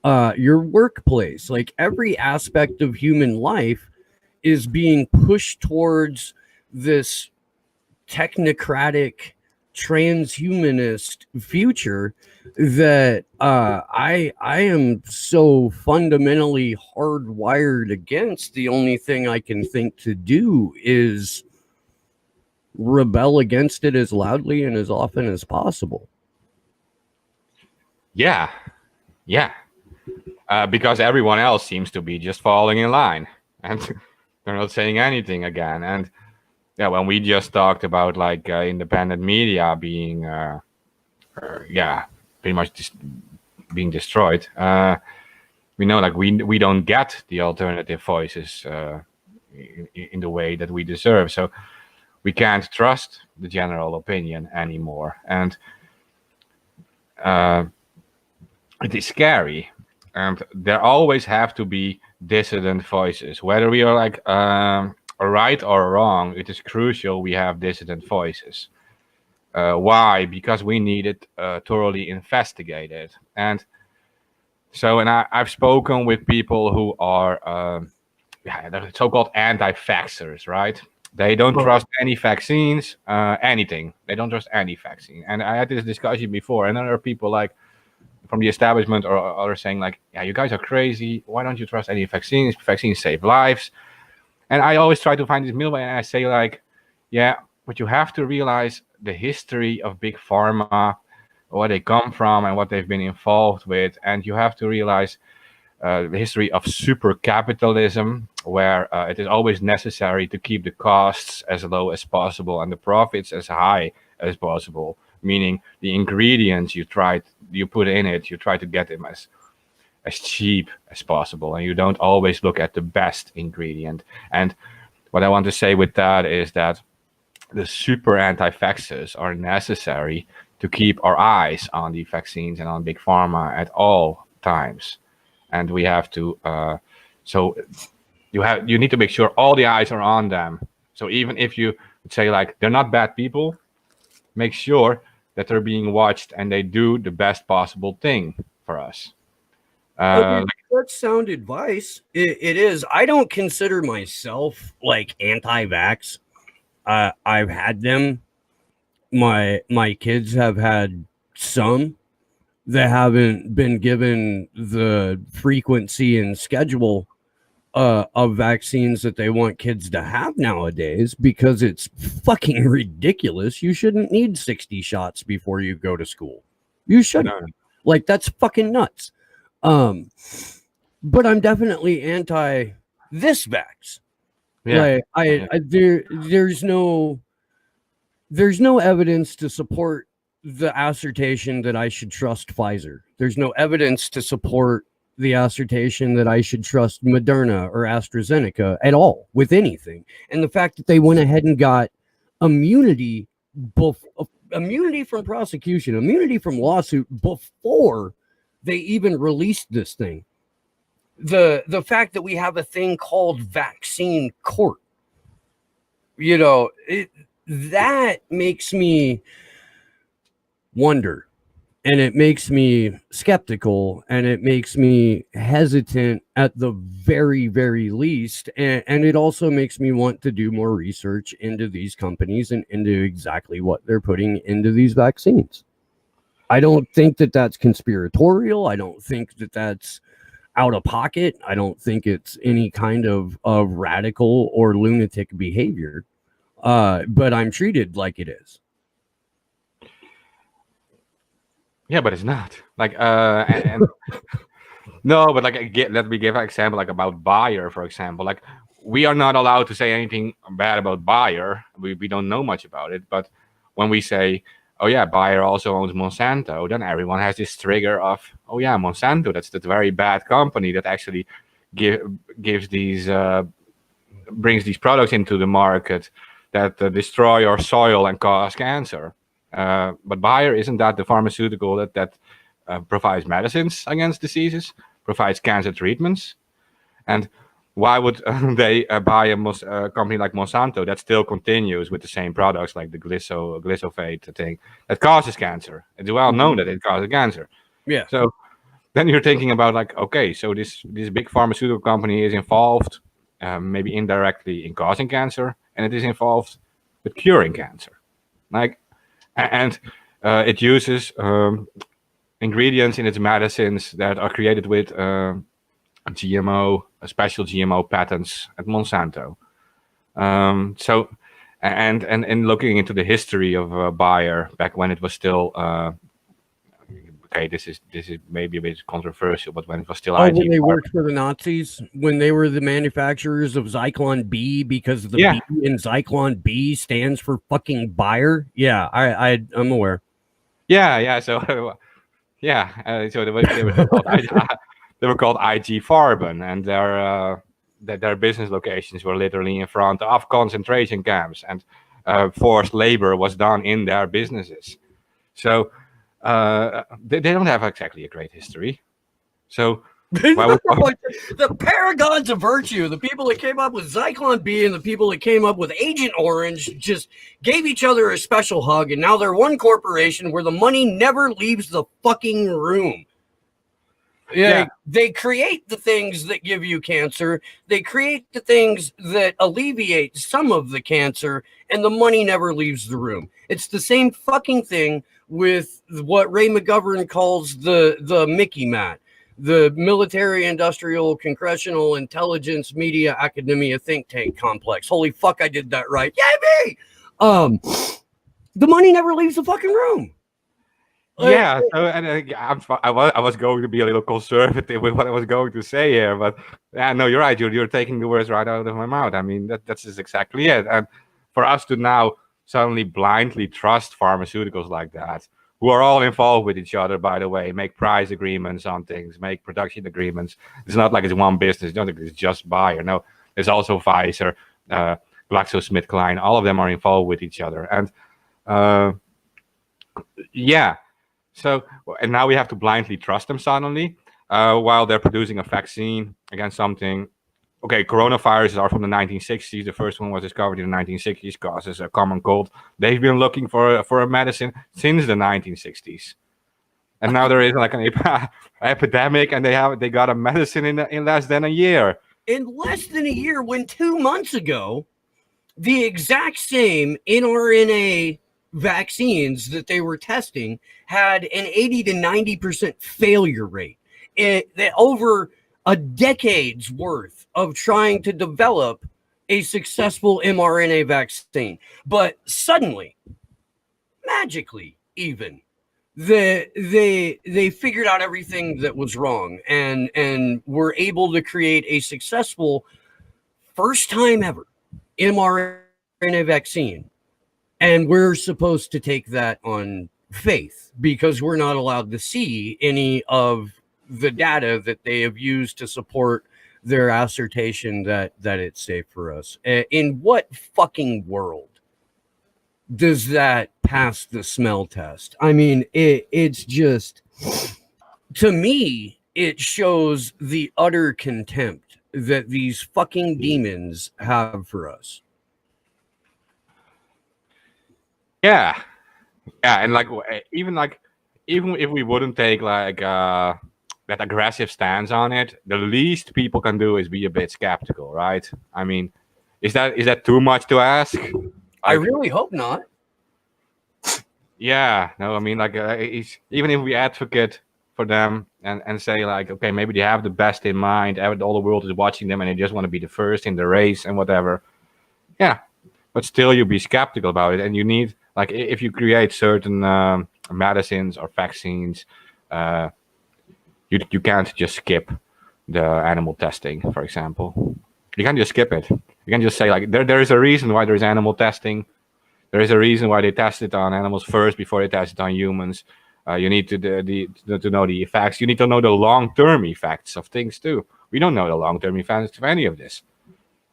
workplace. Like every aspect of human life is being pushed towards this technocratic transhumanist future that I am so fundamentally hardwired against. The only thing I can think to do is rebel against it as loudly and as often as possible. Yeah, because everyone else seems to be just falling in line, and they're not saying anything again. And yeah, when we just talked about like independent media being, pretty much being destroyed, we know like we don't get the alternative voices in the way that we deserve. So we can't trust the general opinion anymore, and it is scary. And there always have to be dissident voices, whether we are like right or wrong. It is crucial we have dissident voices. Why? Because we need it thoroughly investigated. And so, and I've spoken with people who are the so-called anti-vaxxers, right? They don't trust any vaccines, anything. They don't trust any vaccine. And I had this discussion before, and there are people like from the establishment or others saying like, yeah, you guys are crazy. Why don't you trust any vaccines? Vaccines save lives. And I always try to find this middle way, and I say like, yeah, but you have to realize the history of big pharma, where they come from and what they've been involved with. And you have to realize the history of super capitalism, where it is always necessary to keep the costs as low as possible and the profits as high as possible. Meaning the ingredients you put in it, you try to get them as cheap as possible, and you don't always look at the best ingredient. And what I want to say with that is that the super anti-vaxxers are necessary to keep our eyes on the vaccines and on big pharma at all times. And we have to So you need to make sure all the eyes are on them. So even if you would say like they're not bad people, make sure that they're being watched and they do the best possible thing for us. I mean, Uh, that's sound advice. It is. I don't consider myself like anti-vax. I've had them. My kids have had some. They haven't been given the frequency and schedule of vaccines that they want kids to have nowadays because it's fucking ridiculous. You shouldn't need 60 shots before you go to school. You shouldn't. no, Like that's fucking nuts. Um, but I'm definitely anti this vax. yeah, Like there's no evidence to support the assertion that I should trust Pfizer. There's no evidence to support the assertion that I should trust Moderna or AstraZeneca at all with anything. And the fact that they went ahead and got immunity immunity from prosecution, immunity from lawsuit before they even released this thing. The fact that we have a thing called vaccine court, that makes me wonder, and it makes me skeptical, and it makes me hesitant at the very, very least. And it also makes me want to do more research into these companies and into exactly what they're putting into these vaccines. I don't think that that's conspiratorial. I don't think that that's out of pocket. I don't think it's any kind of radical or lunatic behavior. But I'm treated like it is. yeah, but it's not like and no, but like let me give an example like about Bayer, for example. Like we are not allowed to say anything bad about Bayer. We don't know much about it, but when we say, oh yeah, Bayer also owns Monsanto, then everyone has this trigger of, oh yeah, Monsanto, that's the very bad company that actually gives these brings these products into the market that destroy our soil and cause cancer. But Bayer isn't that the pharmaceutical that provides medicines against diseases, provides cancer treatments, and why would they buy a company like Monsanto that still continues with the same products like the glyphosate thing that causes cancer? It's well known that it causes cancer. Yeah. So then you're thinking about like, okay, so this big pharmaceutical company is involved, maybe indirectly in causing cancer, and it is involved with curing cancer, like, and it uses ingredients in its medicines that are created with GMO, special GMO patents at Monsanto. So, and in looking into the history of Bayer back when it was still okay, this is maybe a bit controversial, but when it was still Oh, IG when they Farben. worked for the Nazis, when they were the manufacturers of Zyklon B, because the Yeah. B in Zyklon B stands for fucking Bayer. Yeah, I'm aware. Yeah. So yeah, so they were still called they were called IG Farben, and their business locations were literally in front of concentration camps, and forced labor was done in their businesses. So they don't have exactly a great history. So why would The paragons of virtue, the people that came up with Zyklon B and the people that came up with Agent Orange, just gave each other a special hug, and now they're one corporation where the money never leaves the fucking room. Yeah. They create the things that give you cancer. They create the things that alleviate some of the cancer, and the money never leaves the room. It's the same fucking thing with what Ray McGovern calls the Mickey Mat, the Military Industrial Congressional Intelligence Media Academia think tank complex. Holy fuck, I did that right. Yay me! The money never leaves the fucking room. Yeah, so and I was going to be a little conservative with what I was going to say here, but yeah, no, you're right. You're taking the words right out of my mouth. I mean, that's just exactly it. And for us to now suddenly blindly trust pharmaceuticals like that, who are all involved with each other, by the way, make price agreements on things, make production agreements. It's not like it's one business. It's not like it's just Bayer. No, there's also Pfizer, GlaxoSmithKline. All of them are involved with each other, and yeah. So, and now we have to blindly trust them suddenly while they're producing a vaccine against something. Okay, coronaviruses are from the 1960s. The first one was discovered in the 1960s, causes a common cold. They've been looking for a medicine since the 1960s, and now there is like an epidemic, and they got a medicine in less than a year. In less than a year, when 2 months ago, the exact same mRNA vaccines that they were testing had an 80 to 90% failure rate. Over a decade's worth of trying to develop a successful mRNA vaccine. But suddenly, magically, even, they figured out everything that was wrong and were able to create a successful, first time ever, mRNA vaccine. And we're supposed to take that on faith because we're not allowed to see any of the data that they have used to support their assertion that it's safe for us. In what fucking world does that pass the smell test? I mean, it's just, to me, it shows the utter contempt that these fucking demons have for us. Yeah, yeah, and even even if we wouldn't take that aggressive stance on it, the least people can do is be a bit skeptical, right? I mean, is that too much to ask? I really hope not. Yeah, no, I mean, even if we advocate for them and say like, okay, maybe they have the best in mind, all the world is watching them, and they just want to be the first in the race and whatever. Yeah, but still, you be skeptical about it, and you need if you create certain medicines or vaccines, you can't just skip the animal testing, for example. You can't just skip it. You can just say like there is a reason why there is animal testing. There is a reason why they test it on animals first before they test it on humans. You need to know the effects. You need to know the long-term effects of things too. We don't know the long-term effects of any of this.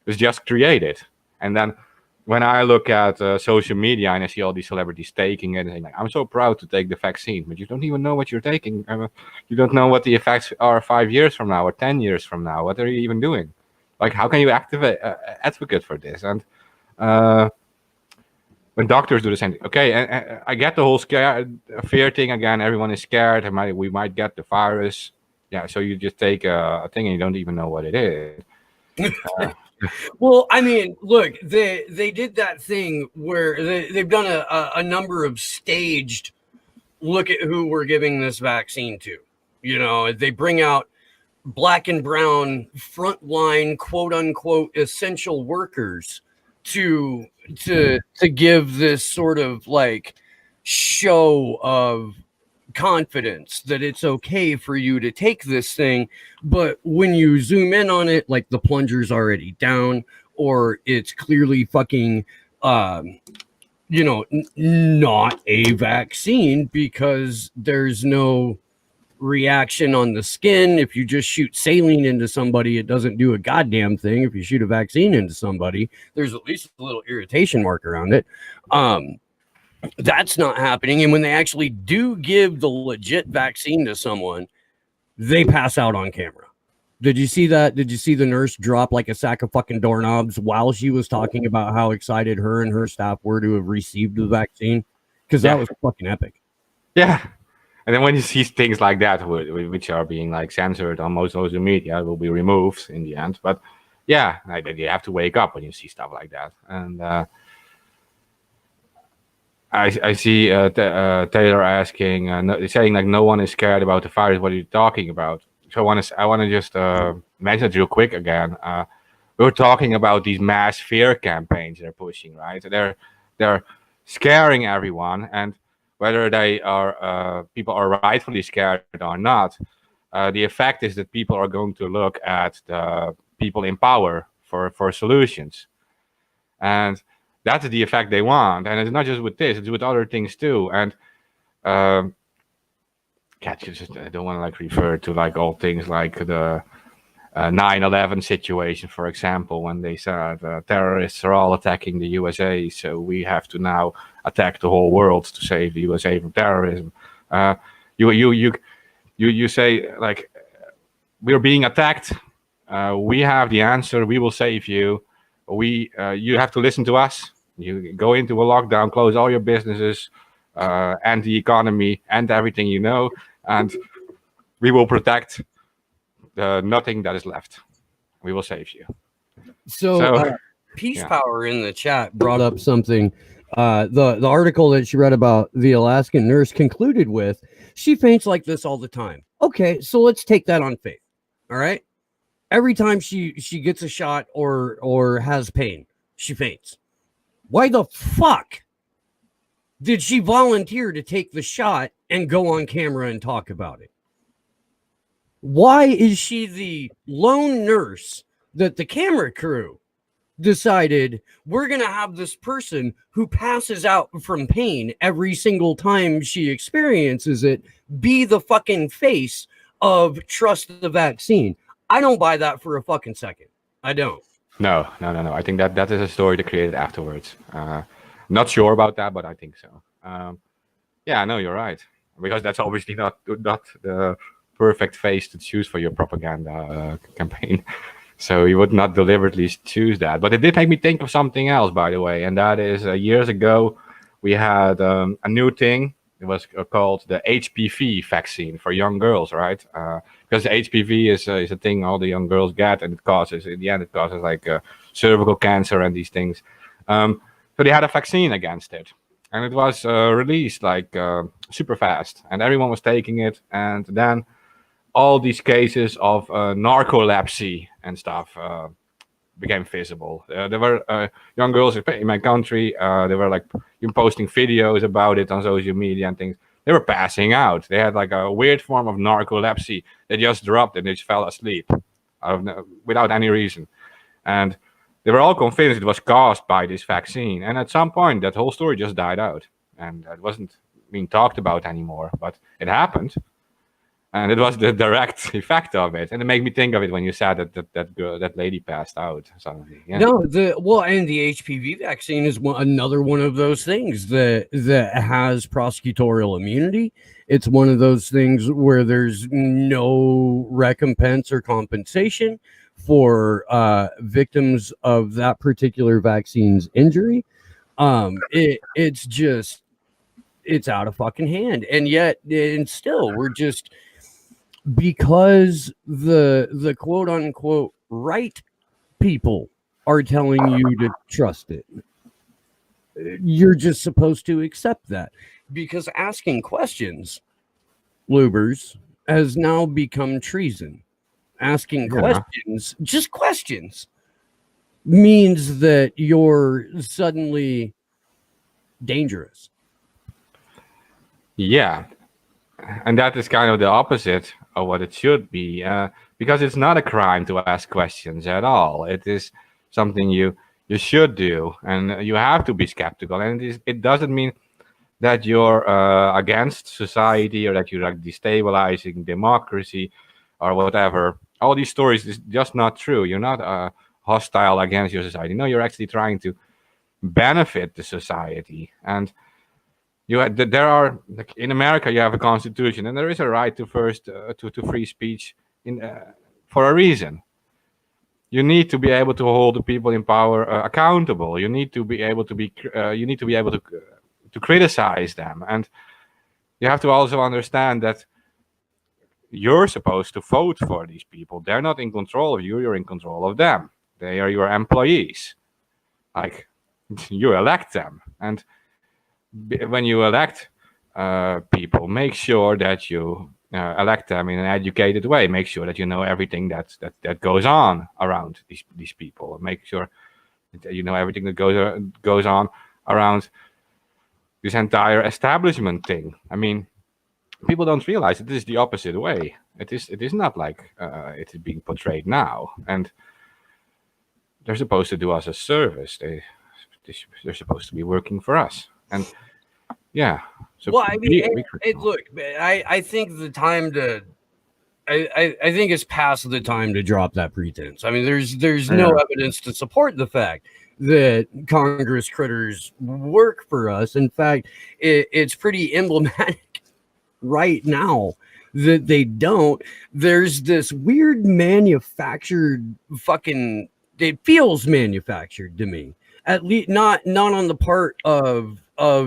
It's just created. And then when I look at social media and I see all these celebrities taking it, and like, I'm so proud to take the vaccine, but you don't even know what you're taking. You don't know what the effects are 5 years from now or 10 years from now. What are you even doing? Like, how can you advocate for this? And when doctors do the same thing, okay, and I get the whole fear thing again. Everyone is scared. We might get the virus. Yeah, so you just take a thing and you don't even know what it is. Well, I mean, look, they did that thing where they've done a number of staged look at who we're giving this vaccine to. You know, they bring out black and brown frontline, quote unquote, essential workers to give this sort of like show of confidence that it's okay for you to take this thing. But when you zoom in on it, like the plunger's already down, or it's clearly fucking not a vaccine because there's no reaction on the skin. If you just shoot saline into somebody, it doesn't do a goddamn thing. If you shoot a vaccine into somebody, there's at least a little irritation mark around it. That's not happening. And when they actually do give the legit vaccine to someone, they pass out on camera. Did you see that? Did you see the nurse drop like a sack of fucking doorknobs while she was talking about how excited her and her staff were to have received the vaccine? Because that was fucking epic. Yeah. And then when you see things like that, which are being like censored on most social media, will be removed in the end. But yeah, you have to wake up when you see stuff like that. And I see Taylor asking, saying like no one is scared about the virus. What are you talking about? So I want to just mention it real quick again. We're talking about these mass fear campaigns they're pushing, right? They're scaring everyone, and whether they are people are rightfully scared or not, the effect is that people are going to look at the people in power for solutions, and that's the effect they want. And it's not just with this; it's with other things too. And I don't want to like refer to like all things like the 9/11 situation, for example, when they said terrorists are all attacking the USA, so we have to now attack the whole world to save the USA from terrorism. You say like we're being attacked, We have the answer. We will save you. You have to listen to us. You go into a lockdown, close all your businesses, and the economy, and everything you know, and we will protect nothing that is left. We will save you. So, So, Peace yeah. Power in the chat brought up something. The article that she read about the Alaskan nurse concluded with, she faints like this all the time. Okay, so let's take that on faith. All right. Every time she gets a shot or has pain, she faints. Why the fuck did she volunteer to take the shot and go on camera and talk about it? Why is she the lone nurse that the camera crew decided we're going to have this person who passes out from pain every single time she experiences it be the fucking face of trust the vaccine? I don't buy that for a fucking second. I don't. No. I think that is a story they created afterwards. Not sure about that, but I think so. Yeah, no, you're right. Because that's obviously not the perfect face to choose for your propaganda campaign. So you would not deliberately choose that. But it did make me think of something else, by the way, and that is years ago we had a new thing. It was called the HPV vaccine for young girls, right? Because the HPV is a thing all the young girls get, and in the end, it causes like cervical cancer and these things. So they had a vaccine against it, and it was released like super fast, and everyone was taking it, and then all these cases of narcolepsy and stuff became visible. There were young girls in my country. They were like posting videos about it on social media and things. They were passing out. They had like a weird form of narcolepsy. They just dropped and they just fell asleep without any reason. And they were all convinced it was caused by this vaccine. And at some point, that whole story just died out. And it wasn't being talked about anymore. But it happened. And it was the direct effect of it, and it made me think of it when you said that lady passed out suddenly. Yeah. No, and the HPV vaccine is another one of those things that has prosecutorial immunity. It's one of those things where there's no recompense or compensation for victims of that particular vaccine's injury. It's out of fucking hand, and still we're just, because the quote unquote right people are telling you to trust it, you're just supposed to accept that, because asking questions, Lubbers, has now become treason. Asking questions, just questions, means that you're suddenly dangerous. Yeah, and that is kind of the opposite of what it should be, because it's not a crime to ask questions at all. It is something you should do, and you have to be skeptical. And it doesn't mean that you're against society or that you're like destabilizing democracy or whatever. All these stories is just not true. You're not hostile against your society. No, you're actually trying to benefit the society. And there are, like in America, you have a constitution, and there is a right to free speech for a reason. You need to be able to hold the people in power accountable. You need to be able to criticize them, and you have to also understand that you're supposed to vote for these people. They're not in control of you. You're in control of them. They are your employees. Like, you elect them, and when you elect people, make sure that you elect them in an educated way. Make sure that you know everything that goes on around these people. Make sure that you know everything that goes on around this entire establishment thing. I mean, people don't realize that this is the opposite way. It is not like it is being portrayed now, and they're supposed to do us a service. They're supposed to be working for us, and yeah. So Well, I mean, look, I think the time to, I think it's past the time to drop that pretense. I mean, there's no evidence to support the fact that Congress critters work for us. In fact, it's pretty emblematic right now that they don't. There's this weird manufactured fucking. It feels manufactured to me. At least not on the part of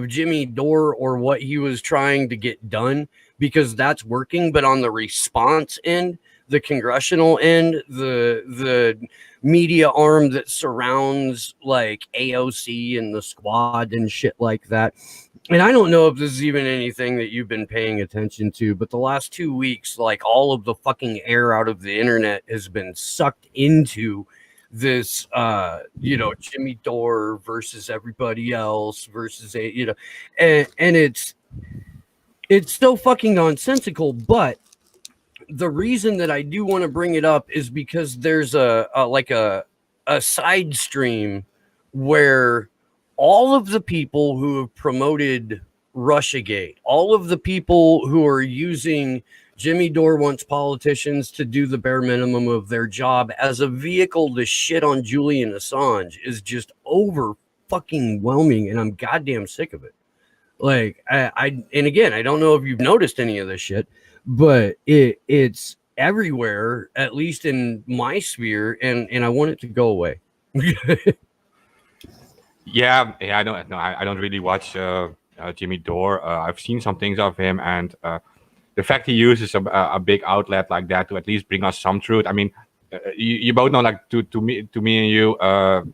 Jimmy Dore or what he was trying to get done, because that's working, but on the response end, the congressional end, the media arm that surrounds like AOC and the squad and shit like that. And I don't know if this is even anything that you've been paying attention to, but the last 2 weeks, like all of the fucking air out of the internet has been sucked into this Jimmy Dore versus everybody else versus and it's so fucking nonsensical. But the reason that I do want to bring it up is because there's a side stream where all of the people who have promoted Russiagate, all of the people who are using Jimmy Dore wants politicians to do the bare minimum of their job as a vehicle to shit on Julian Assange is just over fucking whelming, and I'm goddamn sick of it. Like and again, I don't know if you've noticed any of this shit, but it's everywhere, at least in my sphere, and I want it to go away. Yeah, I don't know. I don't really watch Jimmy Dore. I've seen some things of him, and the fact he uses a big outlet like that to at least bring us some truth. I mean, you both know, like to me and you,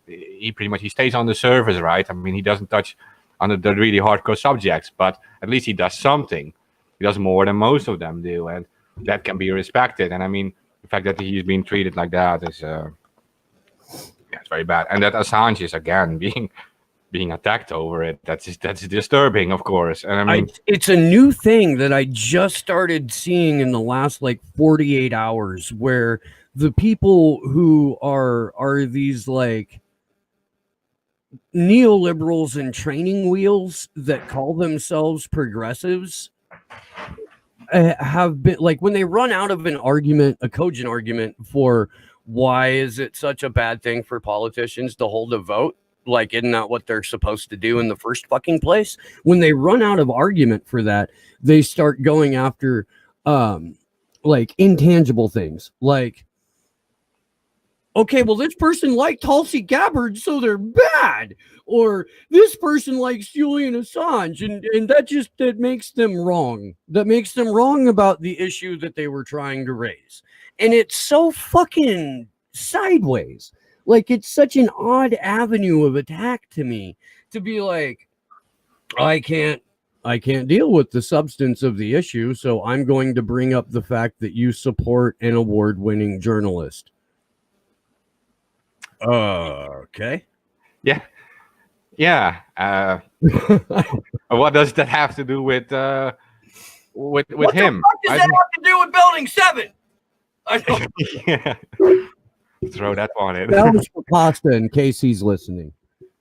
he pretty much he stays on the surface, right? I mean, he doesn't touch on the really hardcore subjects, but at least he does something. He does more than most of them do, and that can be respected. And I mean, the fact that he's being treated like that is, it's very bad. And that Assange is again being attacked over it. That's disturbing, of course. And I mean, it's a new thing that I just started seeing in the last like 48 hours, where the people who are these like neoliberals and training wheels that call themselves progressives have been like, when they run out of an argument, a cogent argument for why is it such a bad thing for politicians to hold a vote, like, isn't that what they're supposed to do in the first fucking place? When they run out of argument for that, they start going after like intangible things, like, okay, well, this person liked Tulsi Gabbard, so they're bad. Or this person likes Julian Assange, and that makes them wrong. That makes them wrong about the issue that they were trying to raise. And it's so fucking sideways. Like, it's such an odd avenue of attack to me, to be like, I can't deal with the substance of the issue, so I'm going to bring up the fact that you support an award-winning journalist. Okay. Yeah. What does that have to do with him? What the fuck does that have to do with Building 7? Yeah. Throw that one in. That was for Pasta, in case he's listening.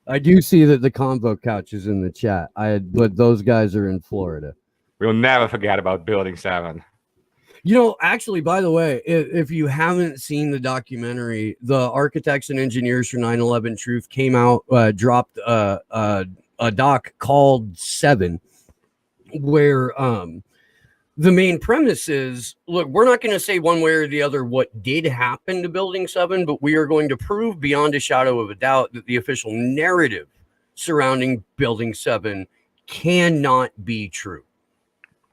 I do see that the convo couch is in the chat. But those guys are in Florida. We'll never forget about Building 7. You know, actually, by the way, if you haven't seen the documentary, the architects and engineers for 9/11 Truth came out, dropped a doc called 7, where the main premise is, look, we're not going to say one way or the other what did happen to Building 7, but we are going to prove beyond a shadow of a doubt that the official narrative surrounding Building 7 cannot be true.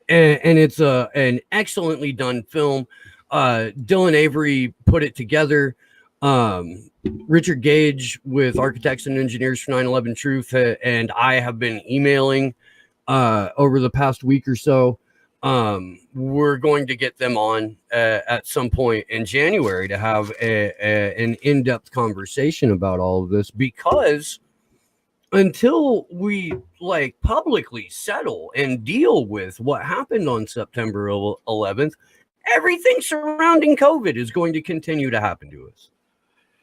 And it's an excellently done film. Dylan Avery put it together. Richard Gage with Architects and Engineers for 9/11 Truth and I have been emailing over the past week or so. We're going to get them on at some point in January to have an in-depth conversation about all of this, because until we like publicly settle and deal with what happened on September 11th, everything surrounding COVID is going to continue to happen to us.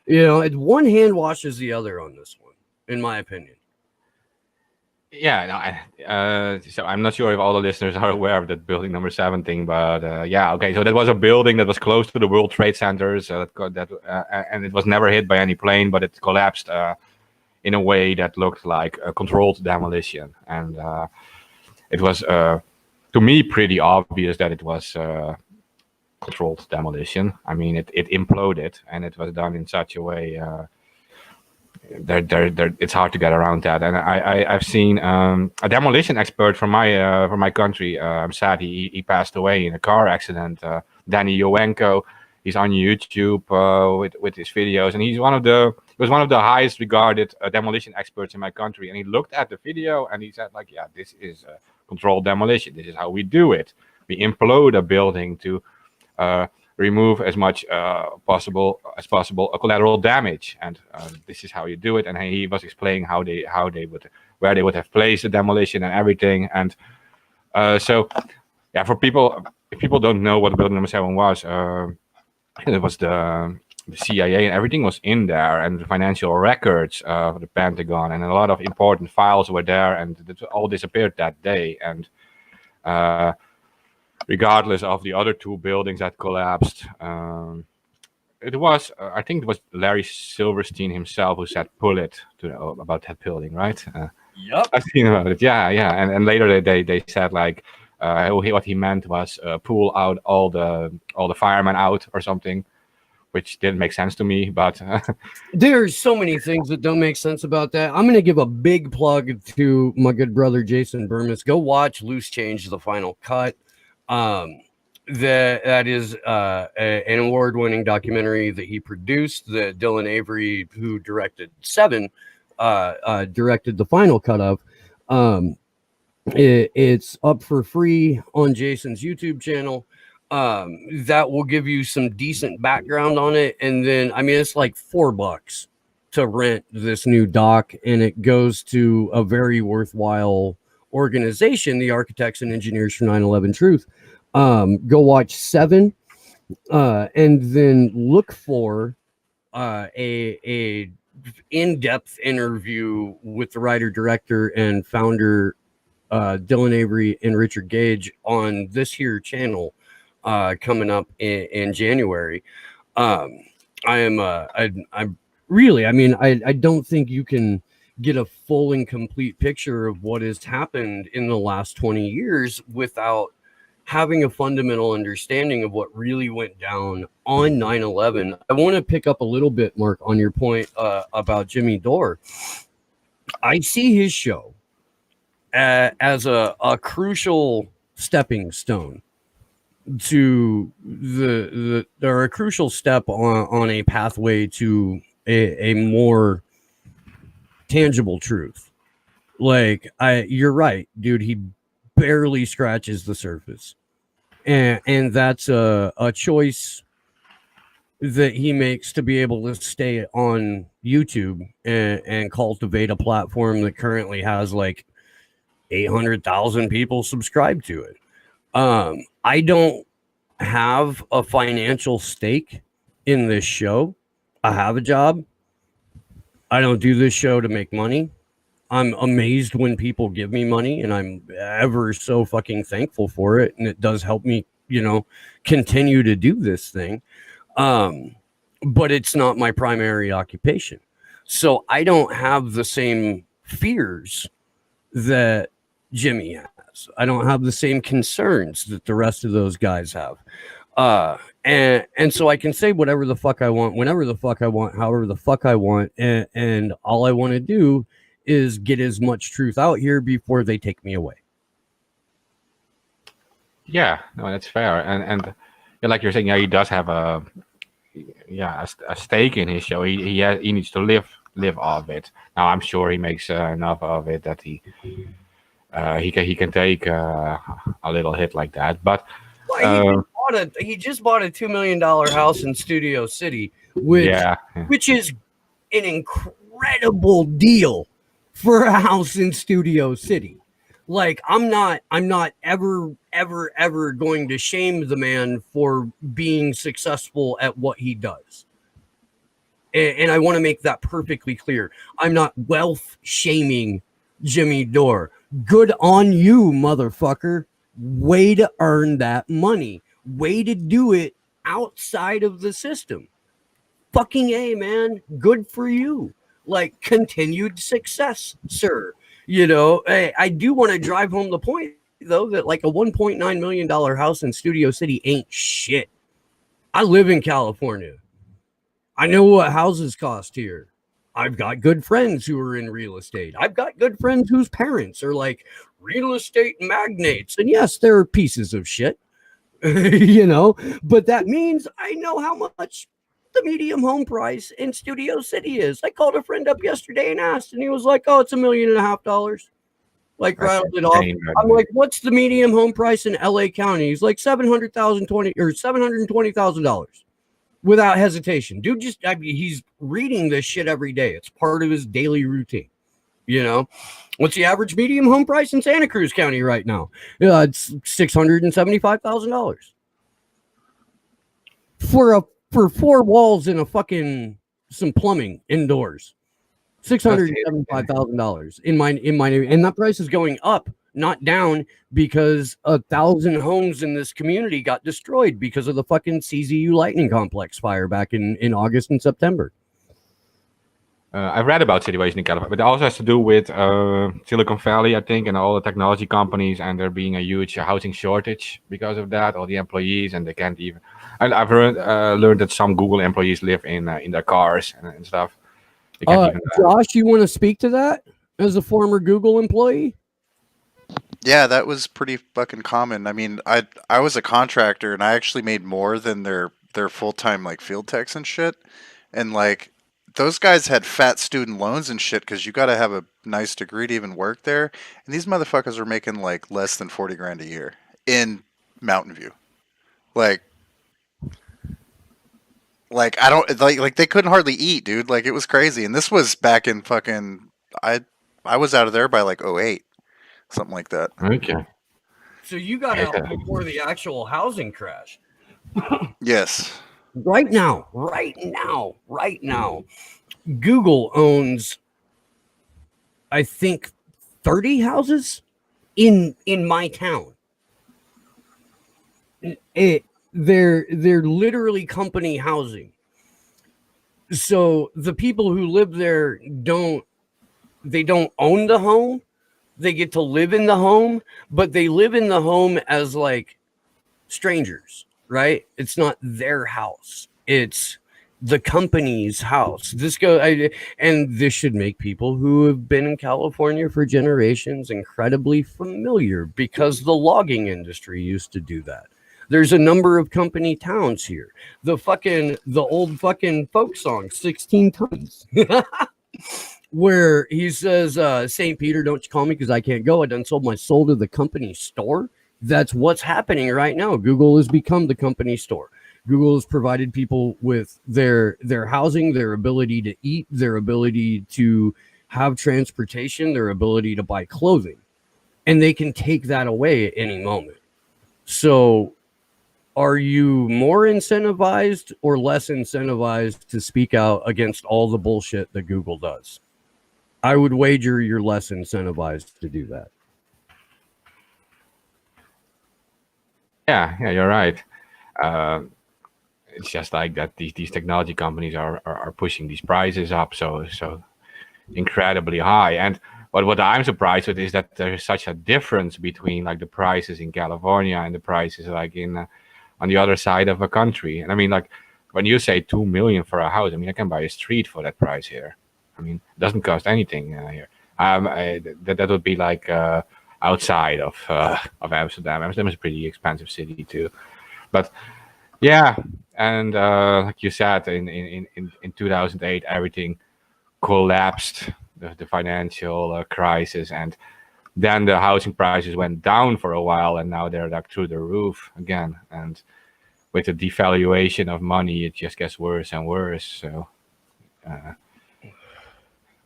You know, one hand washes the other on this one, in my opinion. Yeah, no, so I'm not sure if all the listeners are aware of that Building number 7 thing, but yeah, okay. So that was a building that was close to the World Trade Centers, and it was never hit by any plane, but it collapsed in a way that looked like a controlled demolition, and it was to me pretty obvious that it was controlled demolition. I mean, it imploded, and it was done in such a way. It's hard to get around that. And I've seen a demolition expert from my country. I'm sad he passed away in a car accident. Danny Yowenko. He's on YouTube with his videos, and he was one of the highest regarded demolition experts in my country. And he looked at the video and he said, like, yeah, this is controlled demolition. This is how we do it. We implode a building to remove as much possible collateral damage, and this is how you do it. And he was explaining where they would have placed the demolition and everything. And so yeah, for people, if people don't know what building number 7 was, it was the CIA, and everything was in there, and the financial records of the Pentagon, and a lot of important files were there, and it all disappeared that day. And regardless of the other 2 buildings that collapsed, it was I think it was Larry Silverstein himself who said pull it about that building, right? Yep. I've seen about it. Yeah. And later they said, like, what he meant was pull out all the firemen out or something, which didn't make sense to me. But there's so many things that don't make sense about that. I'm going to give a big plug to my good brother Jason Burmis. Go watch Loose Change: The Final Cut. That is an award-winning documentary that he produced, that Dylan Avery, who directed 7, directed the final cut of. It's up for free on Jason's YouTube channel. That will give you some decent background on it. And then, I mean, it's like $4 to rent this new doc, and it goes to a very worthwhile organization, the Architects and Engineers for 9/11 Truth. Go watch 7, and then look for a in-depth interview with the writer, director, and founder Dylan Avery and Richard Gage on this here channel coming up in January. I'm really, I mean, I don't think you can get a full and complete picture of what has happened in the last 20 years without having a fundamental understanding of what really went down on 9/11. I want to pick up a little bit, Mark, on your point about Jimmy Dore. I see his show as a crucial stepping stone to or a crucial step on a pathway to a more tangible truth. Like, you're right, dude. He barely scratches the surface, and that's a choice that he makes to be able to stay on YouTube and cultivate a platform that currently has like 800,000 people subscribed to it. I don't have a financial stake in this show. I have a job. I don't do this show to make money. I'm amazed when people give me money, and I'm ever so fucking thankful for it. And it does help me, continue to do this thing. But it's not my primary occupation. So I don't have the same fears that Jimmy has. I don't have the same concerns that the rest of those guys have. And so I can say whatever the fuck I want, whenever the fuck I want, however the fuck I want. And all I want to do is get as much truth out here before they take me away. Yeah, no, that's fair. And like you're saying, yeah, he does have a stake in his show. He needs to live off it. Now I'm sure he makes enough of it that he can take a little hit like that. But he just bought a $2 million house in Studio City, which is an incredible deal for a house in Studio City. Like, I'm not ever going to shame the man for being successful at what he does. And I want to make that perfectly clear. I'm not wealth shaming Jimmy Dore. Good on you, motherfucker. Way to earn that money. Way to do it outside of the system. Fucking A, man. Good for you. Like, continued success, sir. I do want to drive home the point though, that like a $1.9 million house in Studio City ain't shit. I live in California. I know what houses cost here. I've got good friends who are in real estate. I've got good friends whose parents are like real estate magnates. And yes, they're pieces of shit, but that means I know how much the medium home price in Studio City is. I called a friend up yesterday and asked, and he was like, "Oh, it's $1.5 million." Like That's rattled it off. insane, by the I'm way. like, "What's the medium home price in LA County?" He's like $720,000 without hesitation. Dude, he's reading this shit every day. It's part of his daily routine. What's the average medium home price in Santa Cruz County right now? It's $675,000 for four walls and some plumbing indoors. $675,000 in my and that price is going up, not down, because 1,000 homes in this community got destroyed because of the fucking CZU Lightning Complex fire back in August and September. I've read about situation in California, but it also has to do with Silicon Valley, I think, and all the technology companies, and there being a huge housing shortage because of that. All the employees, and they can't even. And I've learned that some Google employees live in their cars and stuff. They can't even. Josh, you want to speak to that as a former Google employee? Yeah, that was pretty fucking common. I mean, I was a contractor and I actually made more than their full-time like field techs and shit. And like those guys had fat student loans and shit because you got to have a nice degree to even work there. And these motherfuckers were making like less than 40 grand a year in Mountain View. Like I don't like they couldn't hardly eat, dude. Like it was crazy. And this was back in fucking I was out of there by like 08. Something like that. Okay. So you got out before the actual housing crash. Yes. Right now, Google owns, I think, 30 houses in my town. They're literally company housing. So the people who live there don't own the home. They get to live in the home, but they live in the home as like strangers, right? It's not their house. It's the company's house. And this should make people who have been in California for generations incredibly familiar, because the logging industry used to do that. There's a number of company towns here. The old fucking folk song, 16 tons. Where he says, St. Peter, don't you call me because I can't go. I done sold my soul to the company store. That's what's happening right now. Google has become the company store. Google has provided people with their housing, their ability to eat, their ability to have transportation, their ability to buy clothing. And they can take that away at any moment. So are you more incentivized or less incentivized to speak out against all the bullshit that Google does? I would wager you're less incentivized to do that. Yeah, you're right. It's just like that. These technology companies are pushing these prices up so incredibly high. And what I'm surprised with is that there's such a difference between like the prices in California and the prices like in on the other side of a country. And I mean, like when you say 2 million for a house, I mean I can buy a street for that price here. I mean, it doesn't cost anything here. That would be like outside of Amsterdam. Amsterdam is a pretty expensive city too, but yeah. And like you said, in 2008, everything collapsed, the financial crisis, and then the housing prices went down for a while, and now they're like through the roof again. And with the devaluation of money, it just gets worse and worse. So.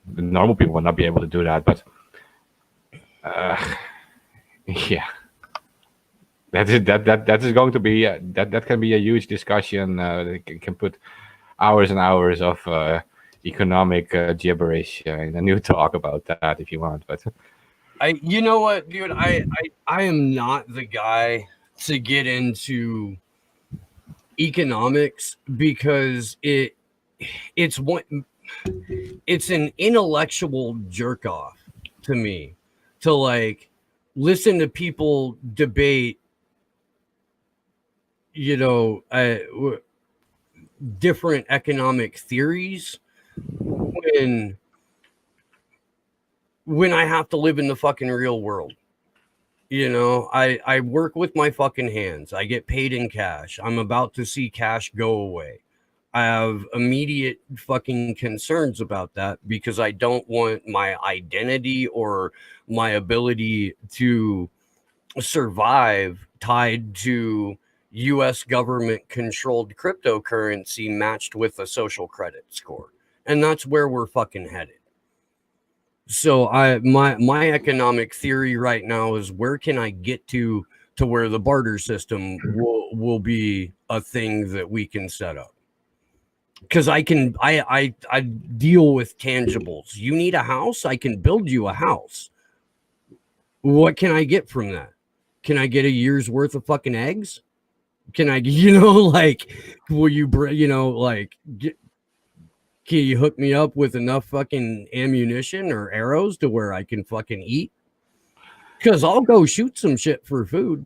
The normal people will not be able to do that, but yeah, that is going to be that can be a huge discussion. That can put hours and hours of economic gibberish in a new talk about that if you want. But you know what, dude, I am not the guy to get into economics because it's an intellectual jerk off to me to like listen to people debate, you know, different economic theories when I have to live in the fucking real world. You know, I work with my fucking hands. I get paid in cash. I'm about to see cash go away. I have immediate fucking concerns about that because I don't want my identity or my ability to survive tied to US government controlled cryptocurrency matched with a social credit score. And that's where we're fucking headed. So my economic theory right now is where can I get to where the barter system will be a thing that we can set up. Because I deal with tangibles. You need a house, I can build you a house. What can I get from that? Can I get a year's worth of fucking eggs? Can I, like, will you, like, can you hook me up with enough fucking ammunition or arrows to where I can fucking eat? Because I'll go shoot some shit for food.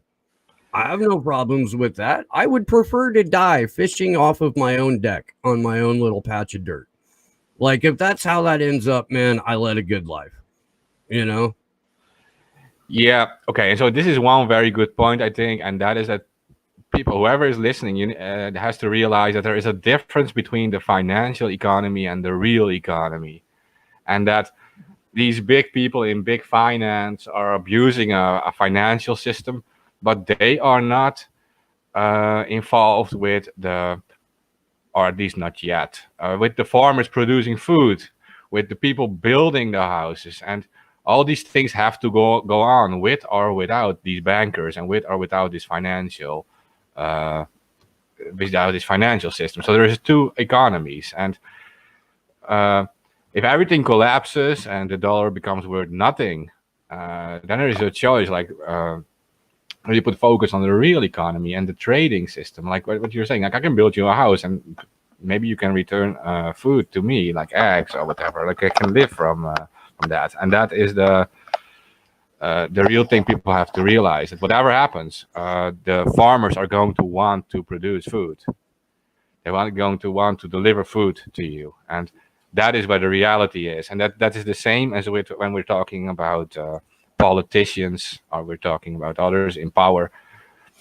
I have no problems with that. I would prefer to die fishing off of my own deck on my own little patch of dirt. Like, if that's how that ends up, man, I led a good life, Yeah. Okay. And so this is one very good point, I think, and that is that people, whoever is listening, has to realize that there is a difference between the financial economy and the real economy, and that these big people in big finance are abusing a financial system, but they are not involved with or at least not yet, with the farmers producing food, with the people building the houses, and all these things have to go on with or without these bankers and with or without this uh, without this financial system. So there is two economies, and if everything collapses and the dollar becomes worth nothing, then there is a choice, like you put focus on the real economy and the trading system, like what you're saying. Like, I can build you a house and maybe you can return food to me, like eggs or whatever. Like, I can live from that, and that is the real thing people have to realize, that whatever happens, the farmers are going to want to produce food. They're going to want to deliver food to you, and that is where the reality is. And that is the same as when we're talking about politicians, or we're talking about others in power.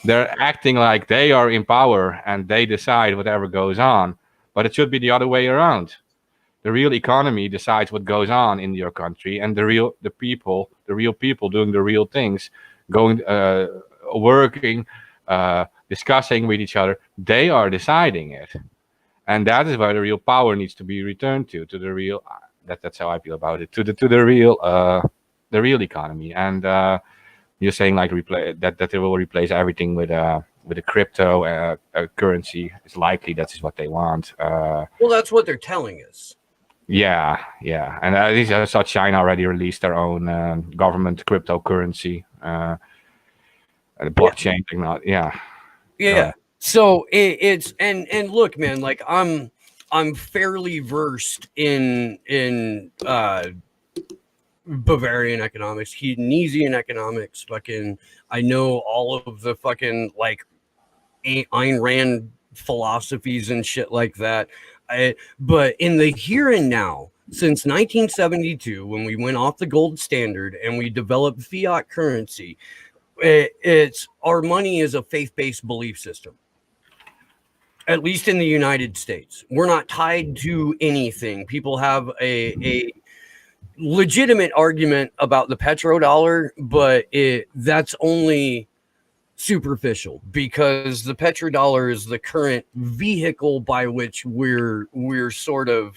They're acting like they are in power and they decide whatever goes on, but it should be the other way around. The real economy decides what goes on in your country, and the real people doing the real things, going, working, discussing with each other, they are deciding it, and that is where the real power needs to be returned to the real. That's how I feel about it. To the real economy, and you're saying, like, that they will replace everything with a crypto currency. It's likely that is what they want. Well, that's what they're telling us. Yeah, and at least I saw China already released their own government cryptocurrency, the blockchain technology. Yeah. So it's and look, man, like I'm fairly versed in Bavarian economics, Keynesian economics. Fucking, I know all of the fucking, like, Ayn Rand philosophies and shit like that. But in the here and now, since 1972, when we went off the gold standard and we developed fiat currency, it's our money is a faith-based belief system. At least in the United States, we're not tied to anything. People have a legitimate argument about the petrodollar, but that's only superficial, because the petrodollar is the current vehicle by which we're sort of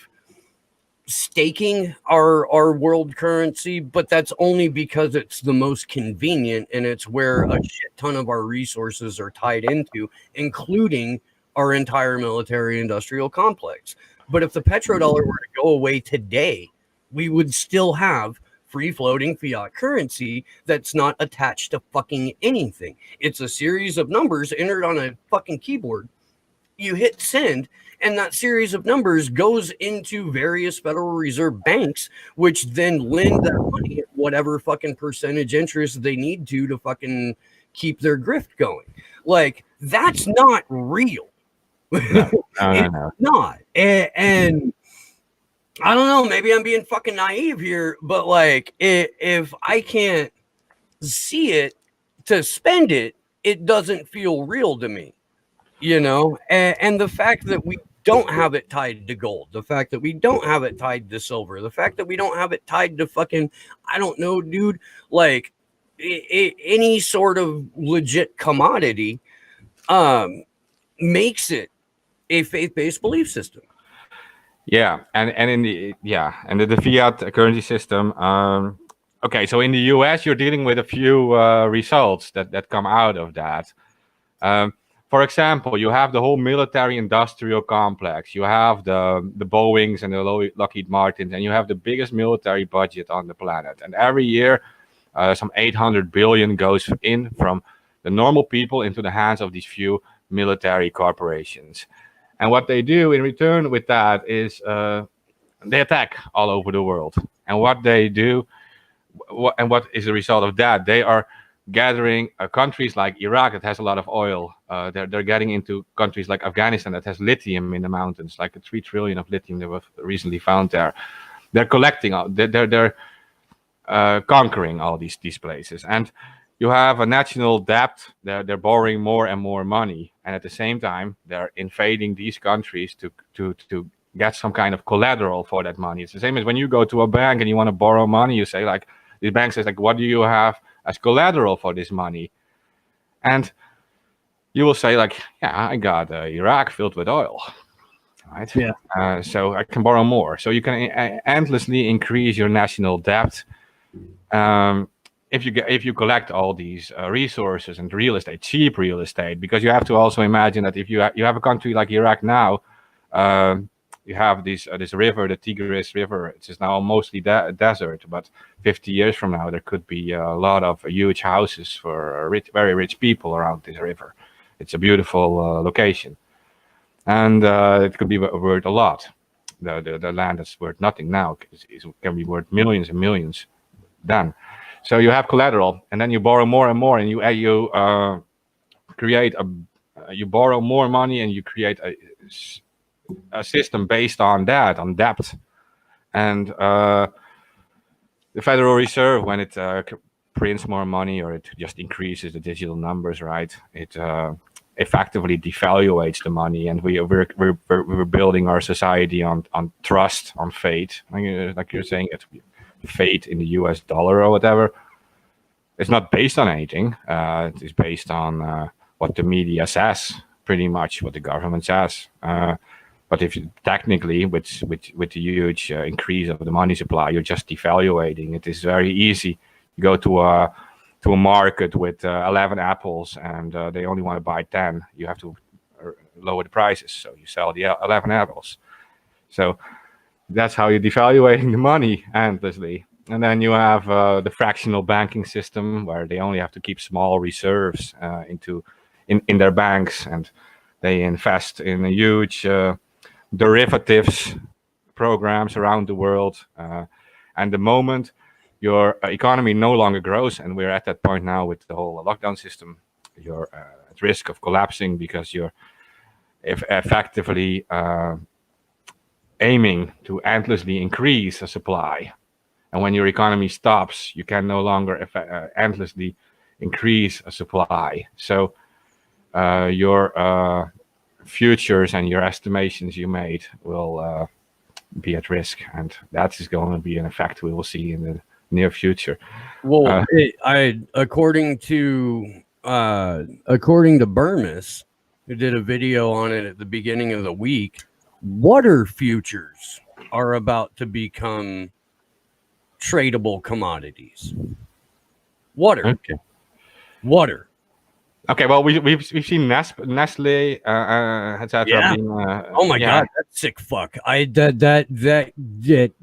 staking our world currency, but that's only because it's the most convenient and it's where a shit ton of our resources are tied into, including our entire military industrial complex. But if the petrodollar were to go away today, we would still have free floating fiat currency that's not attached to fucking anything. It's a series of numbers entered on a fucking keyboard, you hit send, and that series of numbers goes into various Federal Reserve banks, which then lend that money at whatever fucking percentage interest they need to fucking keep their grift going. Like, that's not real. No, It's no. not. And I don't know, maybe I'm being fucking naive here, but like, if I can't see it to spend it, it doesn't feel real to me, you know? And the fact that we don't have it tied to gold, the fact that we don't have it tied to silver, the fact that we don't have it tied to fucking, I don't know, dude, like any sort of legit commodity makes it a faith-based belief system. Yeah, and in the fiat currency system. Okay, so in the U.S. you're dealing with a few results that come out of that. For example, you have the whole military-industrial complex. You have the Boeings and the Lockheed Martins, and you have the biggest military budget on the planet. And every year, some 800 billion goes in from the normal people into the hands of these few military corporations. And what they do in return with that is they attack all over the world. And what they do, and what is the result of that? They are gathering countries like Iraq that has a lot of oil. They're getting into countries like Afghanistan that has lithium in the mountains, like 3 trillion of lithium that was recently found there. They're collecting, they're conquering all these places. And you have a national debt. They're borrowing more and more money, and at the same time, they're invading these countries to get some kind of collateral for that money. It's the same as when you go to a bank and you want to borrow money. You say like, the bank says like, what do you have as collateral for this money? And you will say like, yeah, I got Iraq filled with oil, right? Yeah. So I can borrow more. So you can endlessly increase your national debt. If you collect all these resources and real estate, cheap real estate, because you have to also imagine that if you have a country like Iraq now, you have this river, the Tigris River. It's now mostly desert, but 50 years from now there could be a lot of huge houses for very rich people around this river. It's a beautiful location, and it could be worth a lot. The land that's worth nothing now can be worth millions and millions then. So you have collateral, and then you borrow more and more, and you create you borrow more money, and you create a system based on that, on debt. And the Federal Reserve, when it prints more money or it just increases the digital numbers, right? It effectively devaluates the money, and we're building our society on trust, on faith. Like you're saying, it's faith in the US dollar or whatever. It's not based on anything. It is based on what the media says, pretty much what the government says. But if you, technically, with the huge increase of the money supply, you're just devaluating. It is very easy. You go to a market with 11 apples, and they only want to buy 10. You have to lower the prices, so you sell the 11 apples. So that's how you're devaluating the money endlessly. And then you have the fractional banking system, where they only have to keep small reserves in their banks, and they invest in a huge derivatives programs around the world. And the moment your economy no longer grows, and we're at that point now with the whole lockdown system, you're at risk of collapsing, because you're effectively aiming to endlessly increase a supply. And when your economy stops, you can no longer endlessly increase a supply. So your futures and your estimations you made will be at risk, and that is going to be an effect we will see in the near future. Well, according to Burmis, who did a video on it at the beginning of the week, water futures are about to become tradable commodities. Water. Okay. Water. Okay, well, we've seen Nestle, etc. Yeah. Being, oh my God, that sick fuck! That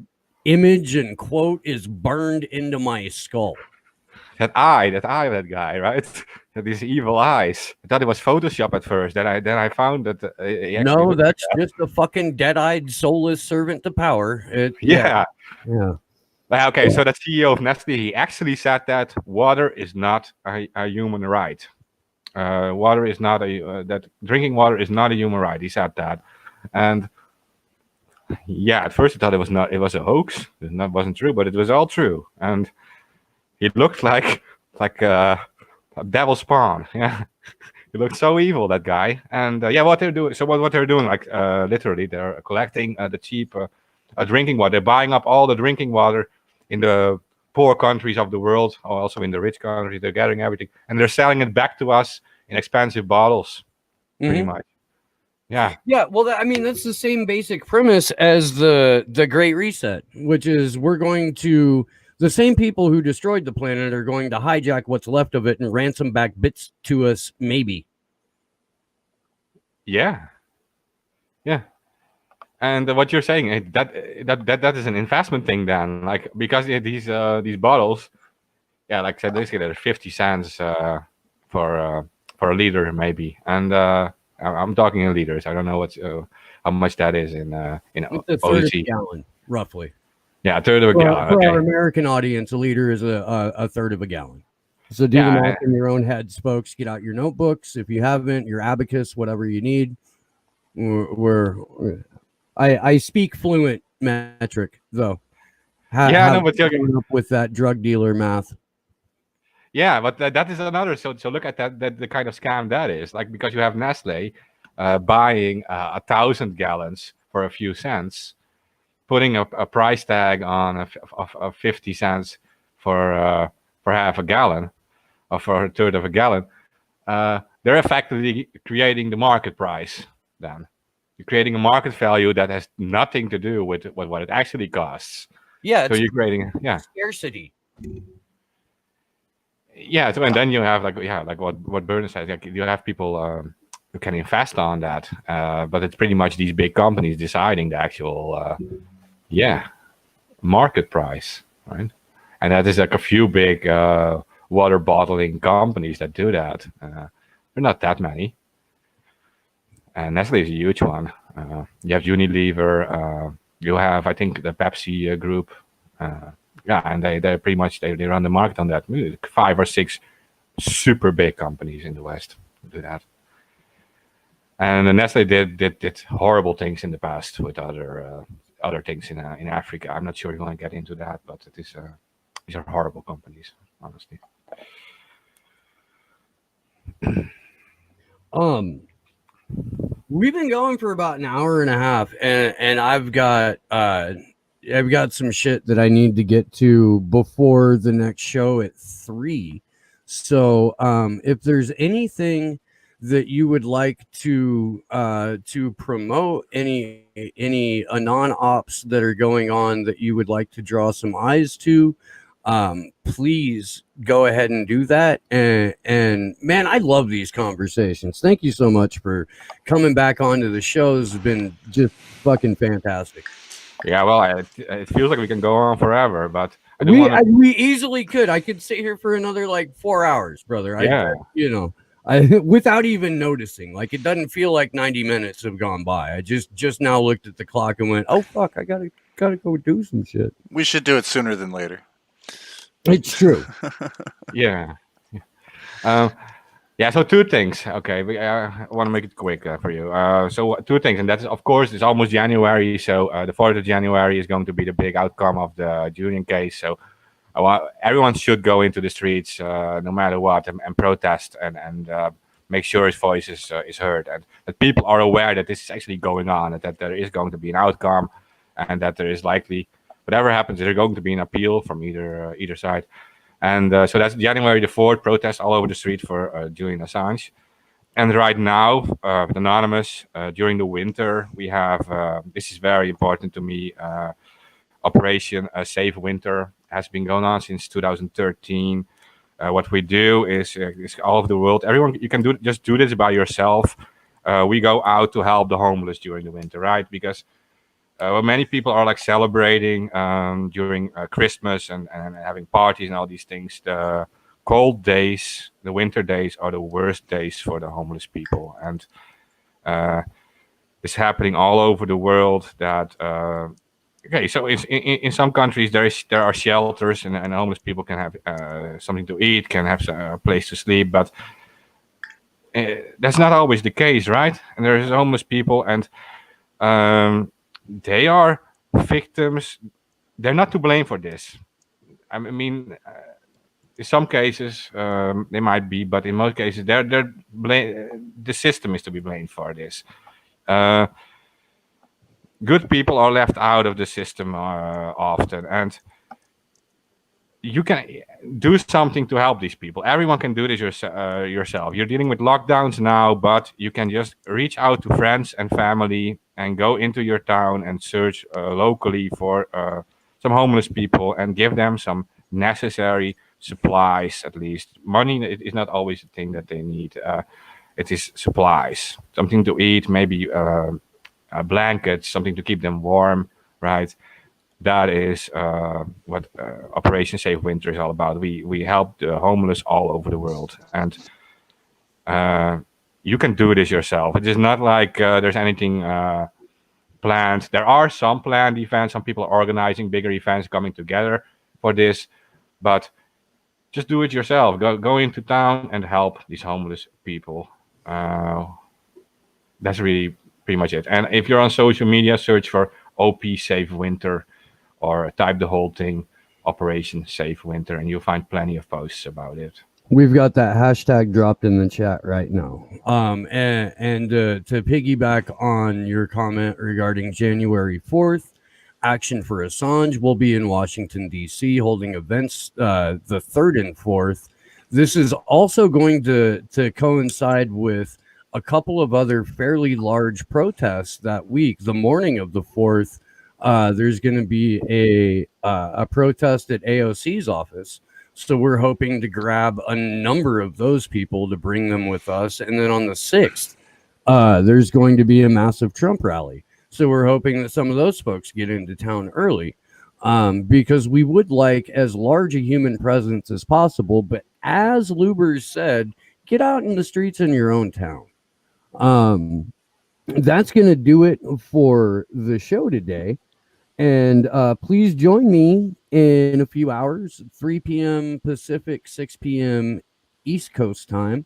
image and quote is burned into my skull. That guy, right? these evil eyes. I thought it was Photoshop at first. Then I found that he actually No, looked like that's just a fucking dead-eyed, soulless servant to power. yeah. Yeah. Okay, so the CEO of Nestle, he actually said that water is not a human right. Water is not that drinking water is not a human right. He said that, and yeah, at first I thought it was a hoax. That wasn't true, but it was all true, and he looked like a devil spawn. Yeah, he looked so evil, that guy. And yeah, what they're doing. So what they're doing, like literally, they're collecting the cheap drinking water. They're buying up all the drinking water in the poor countries of the world, or also in the rich countries. They're gathering everything and they're selling it back to us in expensive bottles, pretty much. Yeah. Yeah, well, I mean, that's the same basic premise as the Great Reset, which is the same people who destroyed the planet are going to hijack what's left of it and ransom back bits to us, maybe. Yeah. Yeah. And what you're saying, that is an investment thing then, like, because these bottles, yeah, like I said, they're 50 cents for a liter maybe, and I'm talking in liters. I don't know how much that is in It's a third of a OC. gallon, roughly. Yeah, a third of a gallon. For our Okay. American audience, a liter is a third of a gallon. So do the Yeah, math in your own heads, folks. Get out your notebooks if you haven't, your abacus, whatever you need. I speak fluent metric though. yeah, no, but Coming up with that drug dealer math. yeah, but that is another. So look at that the kind of scam that is. Like, because you have Nestle buying 1,000 gallons for a few cents, putting a price tag on of 50 cents for half a gallon or for a third of a gallon. They're effectively creating the market price. Then you're creating a market value that has nothing to do with what it actually costs. Yeah, So it's you're creating scarcity. yeah. So, and then you have like what Bernard said. Like, you have people who can invest on that, but it's pretty much these big companies deciding the actual market price, right? And that is like a few big water bottling companies that do that. They're not that many. And Nestle is a huge one. You have Unilever. You have, I think, the Pepsi group. Yeah, and they pretty much they run the market on that. 5 or 6 super big companies in the West do that. And Nestle did horrible things in the past with other things in Africa. I'm not sure you want to get into that, but these are horrible companies, honestly. We've been going for about an hour and a half, and I've got some shit that I need to get to before the next show at 3. So if there's anything that you would like to promote, any anon ops that are going on that you would like to draw some eyes to, please go ahead and do that. And man, I love these conversations. Thank you so much for coming back onto the show. This has been just fucking fantastic. Yeah, well, it feels like we can go on forever, but we easily could. I could sit here for another like 4 hours, brother. Yeah. Without even noticing. Like, it doesn't feel like 90 minutes have gone by. I just now looked at the clock and went, "Oh fuck, I gotta go do some shit." We should do it sooner than later. It's true. Yeah. Yeah, so 2 things. Okay, I want to make it quick for you. So 2 things, and that's, of course, it's almost January, so the 4th of January is going to be the big outcome of the Julian case. So everyone should go into the streets, no matter what, and protest and make sure his voice is heard, and that people are aware that this is actually going on, and that there is going to be an outcome, and that there is likely, whatever happens, there's going to be an appeal from either side. And so that's January the 4th, protests all over the street for Julian Assange. And right now, with Anonymous, during the winter, we have, this is very important to me, Operation Safe Winter has been going on since 2013. What we do is all over the world. Everyone, you can just do this by yourself. We go out to help the homeless during the winter, right? Because many people are like celebrating during Christmas and having parties and all these things. The cold days, the winter days, are the worst days for the homeless people, and it's happening all over the world. That okay, so in some countries there are shelters, and homeless people can have something to eat, can have a place to sleep, but that's not always the case, right? And there's homeless people, and they are victims. They're not to blame for this. I mean, in some cases they might be, but in most cases the system is to be blamed for this. Uh, Good people are left out of the system often, and you can do something to help these people. Everyone can do this yourself. You're dealing with lockdowns now, but you can just reach out to friends and family and go into your town and search locally for some homeless people and give them some necessary supplies. At least money is not always the thing that they need. It is supplies, something to eat, maybe blankets, something to keep them warm, right? That is what Operation Safe Winter is all about. We help the homeless all over the world, and you can do this yourself. It is not like there's anything planned. There are some planned events. Some people are organizing bigger events, coming together for this, but just do it yourself. Go into town and help these homeless people. That's really pretty much it. And if you're on social media, search for OP Safe Winter, or type the whole thing, Operation Safe Winter, and you'll find plenty of posts about it. We've got that hashtag dropped in the chat right now. And to piggyback on your comment regarding January 4th, Action for Assange will be in Washington, D.C., holding events the 3rd and 4th. This is also going to coincide with a couple of other fairly large protests that week. The morning of the 4th, there's going to be a protest at AOC's office. So we're hoping to grab a number of those people to bring them with us. And then on the 6th, there's going to be a massive Trump rally. So we're hoping that some of those folks get into town early, because we would like as large a human presence as possible. But as Lubbers said, get out in the streets in your own town. That's going to do it for the show today. And please join me in a few hours, 3 p.m. Pacific, 6 p.m. East Coast time.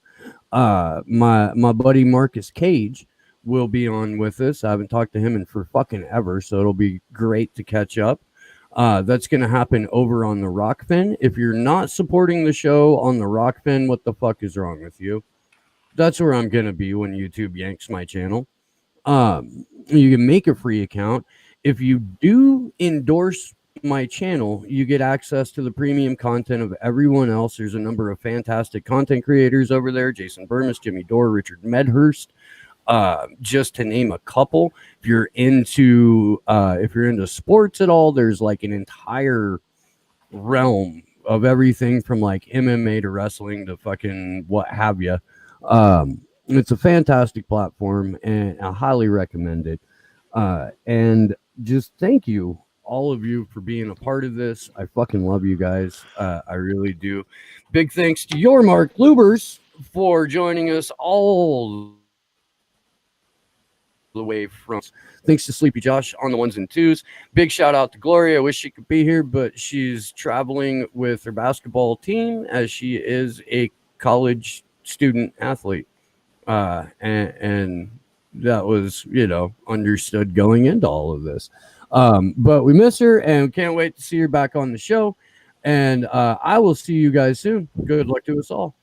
My buddy Marcus Cage will be on with us. I haven't talked to him in for fucking ever, so it'll be great to catch up. That's going to happen over on the Rockfin. If you're not supporting the show on the Rockfin, what the fuck is wrong with you? That's where I'm going to be when YouTube yanks my channel. You can make a free account. If you do endorse my channel, you get access to the premium content of everyone else. There's a number of fantastic content creators over there: Jason Burmis, Jimmy Dore, Richard Medhurst, just to name a couple. If you're into sports at all, there's like an entire realm of everything from like MMA to wrestling to fucking what have you. It's a fantastic platform, and I highly recommend it. And just thank you, all of you, for being a part of this. I fucking love you guys. I really do. Big thanks to your Mark Lubbers for joining us all the way from. Thanks to Sleepy Josh on the ones and twos. Big shout out to Gloria. I wish she could be here, but she's traveling with her basketball team as she is a college student athlete. And that was, understood going into all of this. But we miss her and can't wait to see her back on the show. And I will see you guys soon. Good luck to us all.